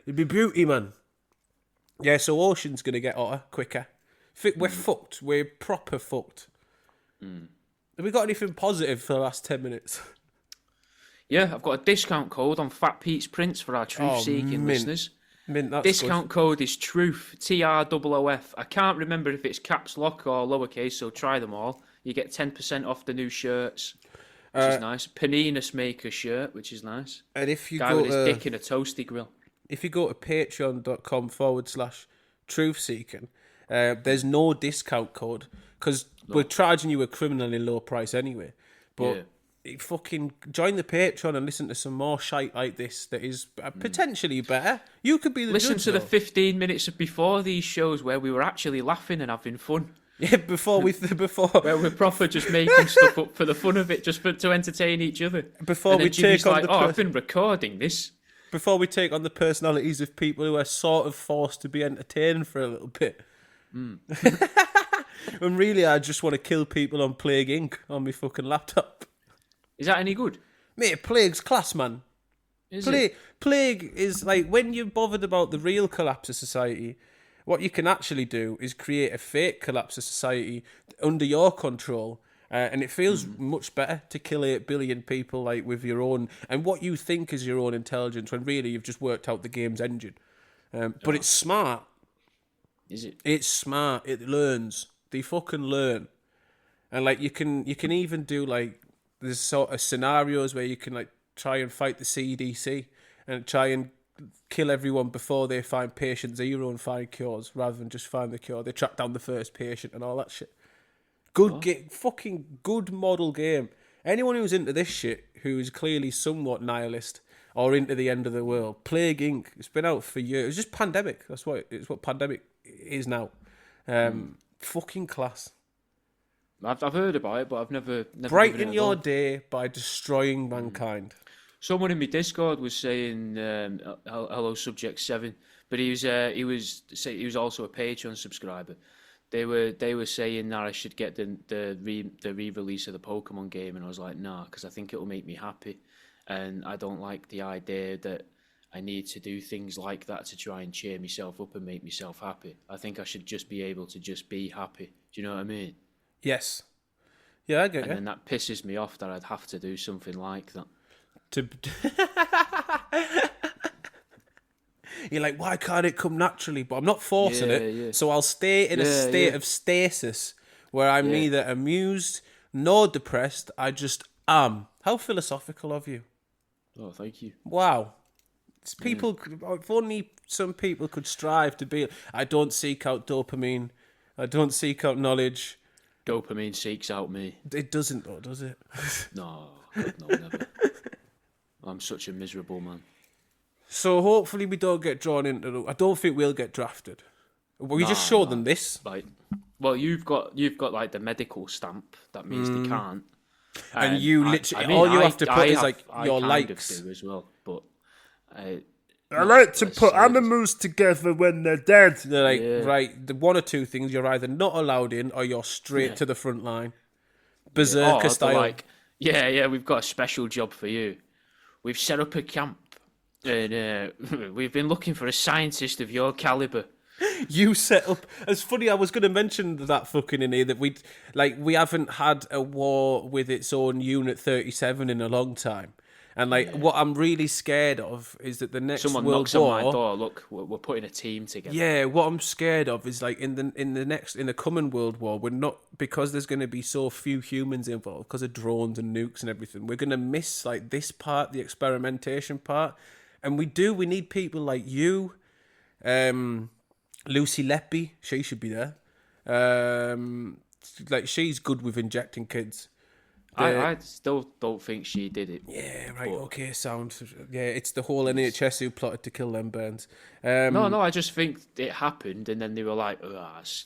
Speaker 1: It'd be beauty, man. Yeah, so ocean's going to get hotter quicker. We're fucked. We're proper fucked. Have we got anything positive for the last 10 minutes?
Speaker 2: Yeah, I've got a discount code on Fat Pete's prints for our truth-seeking listeners.
Speaker 1: Mint, that's
Speaker 2: Discount code is TRUTH, TROOF. I can't remember if it's caps lock or lowercase, so try them all. You get 10% off the new shirts, which is nice. Panina's Maker shirt, which is nice.
Speaker 1: And if you
Speaker 2: Guy with his dick in a toasty grill.
Speaker 1: If you go to patreon.com/truthseeking, there's no discount code because we're charging you a criminally low price anyway. But fucking join the Patreon and listen to some more shite like this that is potentially better. You could be the
Speaker 2: Listen
Speaker 1: judge,
Speaker 2: to the
Speaker 1: though.
Speaker 2: 15 minutes before these shows where we were actually laughing and having fun.
Speaker 1: Yeah, before
Speaker 2: Where we're proper just making stuff up for the fun of it, just to entertain each other.
Speaker 1: Before
Speaker 2: and
Speaker 1: we
Speaker 2: Jimmy's
Speaker 1: take on
Speaker 2: like, I've been recording this.
Speaker 1: Before we take on the personalities of people who are sort of forced to be entertained for a little bit. And really, I just want to kill people on Plague Inc. on my fucking laptop.
Speaker 2: Is that any good?
Speaker 1: Mate, Plague's class, man. Plague is like when you're bothered about the real collapse of society. What you can actually do is create a fake collapse of society under your control, and it feels much better to kill 8 billion people like with your own and what you think is your own intelligence when really you've just worked out the game's engine. But it's smart.
Speaker 2: Is it?
Speaker 1: It's smart. It learns. They fucking learn, and like you can even do like there's sort of scenarios where you can like try and fight the CDC and try and kill everyone before they find patient zero and find cures, rather than just find the cure. They track down the first patient and all that shit. Fucking good model game. Anyone who's into this shit, who is clearly somewhat nihilist or into the end of the world, Plague Inc. It's been out for years. It's just Pandemic. That's what Pandemic is now. Fucking class.
Speaker 2: I've heard about it, but I've never
Speaker 1: Brighten your day by destroying mankind.
Speaker 2: Someone in my Discord was saying, "Hello, Subject 7," but he was also a Patreon subscriber. They were saying that I should get the re-release of the Pokemon game, and I was like, nah, because I think it will make me happy, and I don't like the idea that I need to do things like that to try and cheer myself up and make myself happy. I think I should just be able to just be happy. Do you know what I mean?
Speaker 1: Yes. Yeah, I get it.
Speaker 2: And then that pisses me off that I'd have to do something like that.
Speaker 1: You're like, why can't it come naturally? But I'm not forcing it, so I'll stay in a state of stasis where I'm neither amused nor depressed. I just am. How philosophical of you.
Speaker 2: Oh, thank you.
Speaker 1: Wow. It's people. If only some people could strive to be. I don't seek out dopamine. I don't seek out knowledge.
Speaker 2: Dopamine seeks out me.
Speaker 1: It doesn't, though, does it?
Speaker 2: No, never. I'm such a miserable man.
Speaker 1: So hopefully we don't get drawn into. I don't think we'll get drafted. We just show them this.
Speaker 2: Like, well, you've got like the medical stamp that means they can't.
Speaker 1: And you literally, all you have to put is like your likes.
Speaker 2: Do as well, but
Speaker 1: I like to put animals together when they're dead. They're like, right, the one or two things you're either not allowed in or you're straight to the front line. Berserker style.
Speaker 2: Like, yeah, we've got a special job for you. We've set up a camp and we've been looking for a scientist of your caliber.
Speaker 1: You set up. It's funny. I was going to mention that fucking in here that we haven't had a war with its own Unit 37 in a long time, And like, what I'm really scared of is that the next
Speaker 2: Someone
Speaker 1: World
Speaker 2: knocks
Speaker 1: War.
Speaker 2: on my door. Look, we're putting a team together.
Speaker 1: Yeah, what I'm scared of is like in the coming World War, we're not, because there's going to be so few humans involved because of drones and nukes and everything. We're going to miss like this part, the experimentation part, and we need people like you, Lucy Letby. She should be there. Like she's good with injecting kids.
Speaker 2: I still don't think she did it.
Speaker 1: Yeah, right. Okay, sound. Yeah, it's the whole NHS who plotted to kill them Burns.
Speaker 2: No, I just think it happened, and then they were like, let's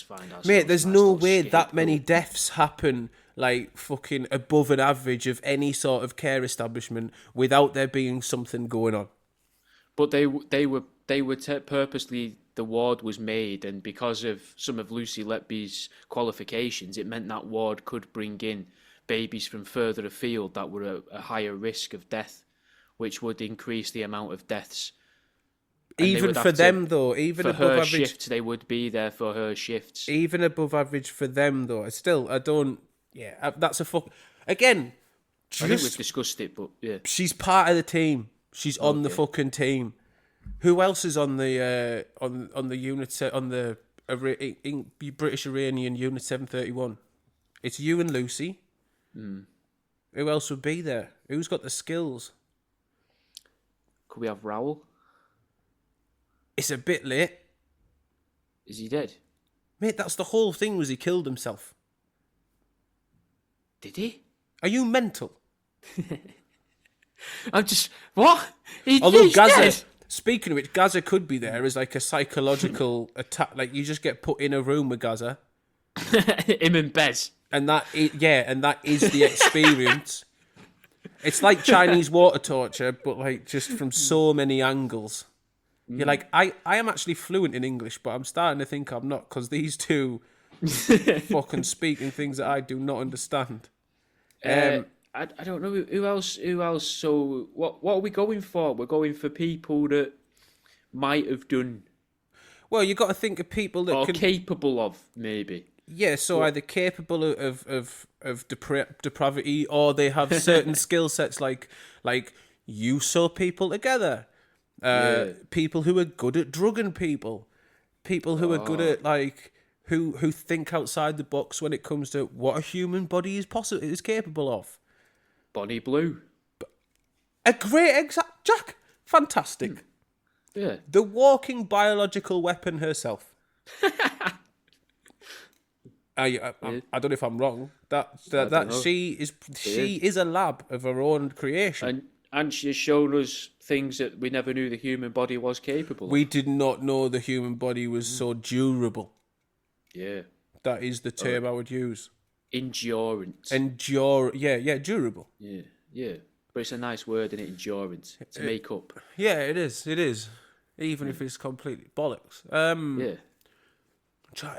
Speaker 2: find ourselves.
Speaker 1: Mate, there's
Speaker 2: nice
Speaker 1: no
Speaker 2: little
Speaker 1: way that
Speaker 2: scapegoat."
Speaker 1: many deaths happen like fucking above an average of any sort of care establishment without there being something going on.
Speaker 2: But they were purposely, the ward was made, and because of some of Lucy Letby's qualifications, it meant that ward could bring in babies from further afield that were at a higher risk of death, which would increase the amount of deaths. And they
Speaker 1: Even
Speaker 2: would
Speaker 1: for
Speaker 2: have to-
Speaker 1: them though, even
Speaker 2: for
Speaker 1: above
Speaker 2: her
Speaker 1: average,
Speaker 2: shifts, they would be there for her shifts.
Speaker 1: even above average for them though. Still, I don't. Yeah, that's a fuck. Again,
Speaker 2: I think we've
Speaker 1: just
Speaker 2: discussed it, but yeah.
Speaker 1: she's part of the team. She's on the
Speaker 2: Okay.
Speaker 1: fucking team. Who else is on the on the unit on the British Iranian Unit 731? It's you and Lucy. Who else would be there? Who's got the skills?
Speaker 2: Could we have Raoul?
Speaker 1: It's a bit late,
Speaker 2: Is he dead?
Speaker 1: mate. That's the whole thing. Was he killed himself?
Speaker 2: Did he?
Speaker 1: Are you mental?
Speaker 2: I'm just what?
Speaker 1: Although
Speaker 2: He's
Speaker 1: Gaza,
Speaker 2: dead.
Speaker 1: speaking of which, Gaza could be there as like a psychological attack. Like you just get put in a room with Gaza,
Speaker 2: Him and Bez.
Speaker 1: and that is the experience. It's like Chinese water torture, but like just from so many angles. You're like, I am actually fluent in English, but I'm starting to think I'm not, because these two fucking speaking things that I do not understand.
Speaker 2: I don't know who else. So what are we going for? We're going for people that might have done
Speaker 1: Well, you got to think of people that
Speaker 2: or
Speaker 1: can,
Speaker 2: capable of, maybe.
Speaker 1: yeah. So either capable of depravity, or they have certain skill sets, like you sew people together. People who are good at drugging people, people who are good at like who think outside the box when it comes to what a human body is capable of.
Speaker 2: Bonnie Blue.
Speaker 1: A great exact Jack, fantastic.
Speaker 2: Yeah.
Speaker 1: The walking biological weapon herself. I don't know if I'm wrong. That
Speaker 2: know.
Speaker 1: she is a lab of her own creation.
Speaker 2: And she's shown us things that we never knew the human body was capable of.
Speaker 1: We did not know the human body was so durable.
Speaker 2: Yeah.
Speaker 1: That is the term I would use.
Speaker 2: Endurance.
Speaker 1: Durable.
Speaker 2: Yeah. But it's a nice word, isn't it? Endurance. To make up.
Speaker 1: Yeah, it is. Even if it's completely bollocks.
Speaker 2: Yeah.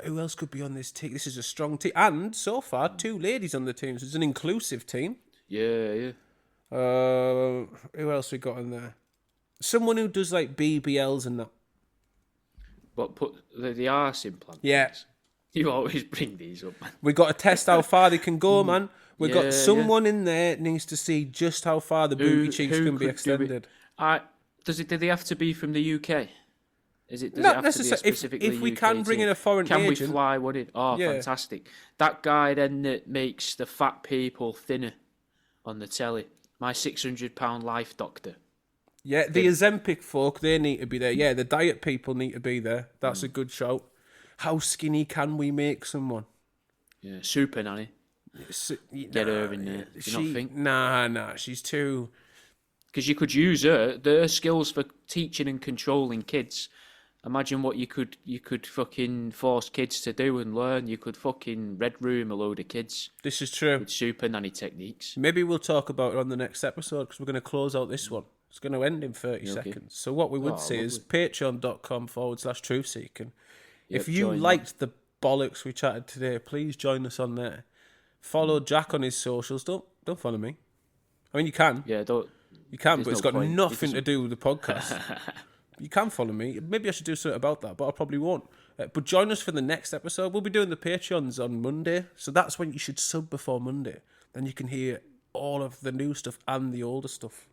Speaker 1: Who else could be on this team? This is a strong team. And so far, 2 ladies on the team. So it's an inclusive team.
Speaker 2: Yeah.
Speaker 1: Who else we got in there? Someone who does like BBLs and that.
Speaker 2: But put the arse implant.
Speaker 1: Yeah.
Speaker 2: things. You always bring these up, man.
Speaker 1: We got to test how far they can go, man. We
Speaker 2: Yeah,
Speaker 1: got someone in there needs to see just how far the booty cheeks
Speaker 2: who
Speaker 1: can be
Speaker 2: could do it?
Speaker 1: extended.
Speaker 2: Do they have to be from the UK? Does it
Speaker 1: Not
Speaker 2: have
Speaker 1: necessarily.
Speaker 2: to be a specifically
Speaker 1: If we
Speaker 2: UK
Speaker 1: can bring
Speaker 2: team?
Speaker 1: in a foreign
Speaker 2: Can
Speaker 1: agent,
Speaker 2: we fly one in? Oh,
Speaker 1: Yeah.
Speaker 2: fantastic. That guy then that makes the fat people thinner on the telly. My £600 life doctor.
Speaker 1: yeah, the Ozempic folk, they need to be there. Yeah, the diet people need to be there. That's a good shout. How skinny can we make someone?
Speaker 2: Yeah, super nanny. Get her in there. Do you not think?
Speaker 1: Nah, she's too...
Speaker 2: Because you could use her skills for teaching and controlling kids. Imagine what you could fucking force kids to do and learn. You could fucking red room a load of kids
Speaker 1: This is true.
Speaker 2: with super nanny techniques.
Speaker 1: Maybe we'll talk about it on the next episode, because we're going to close out this one. It's going to end in 30 seconds. So what we would say is patreon.com/truthseeking. If you
Speaker 2: join
Speaker 1: liked the bollocks we chatted today, please join us on there. Follow Jack on his socials. Don't follow me. I mean, you can.
Speaker 2: Yeah, don't.
Speaker 1: You can,
Speaker 2: There's
Speaker 1: but it's
Speaker 2: no
Speaker 1: got
Speaker 2: point. It
Speaker 1: nothing to
Speaker 2: doesn't-
Speaker 1: do with the podcast. You can follow me. Maybe I should do something about that, but I probably won't. But join us for the next episode. We'll be doing the Patreons on Monday, so that's when you should sub before Monday. Then you can hear all of the new stuff and the older stuff.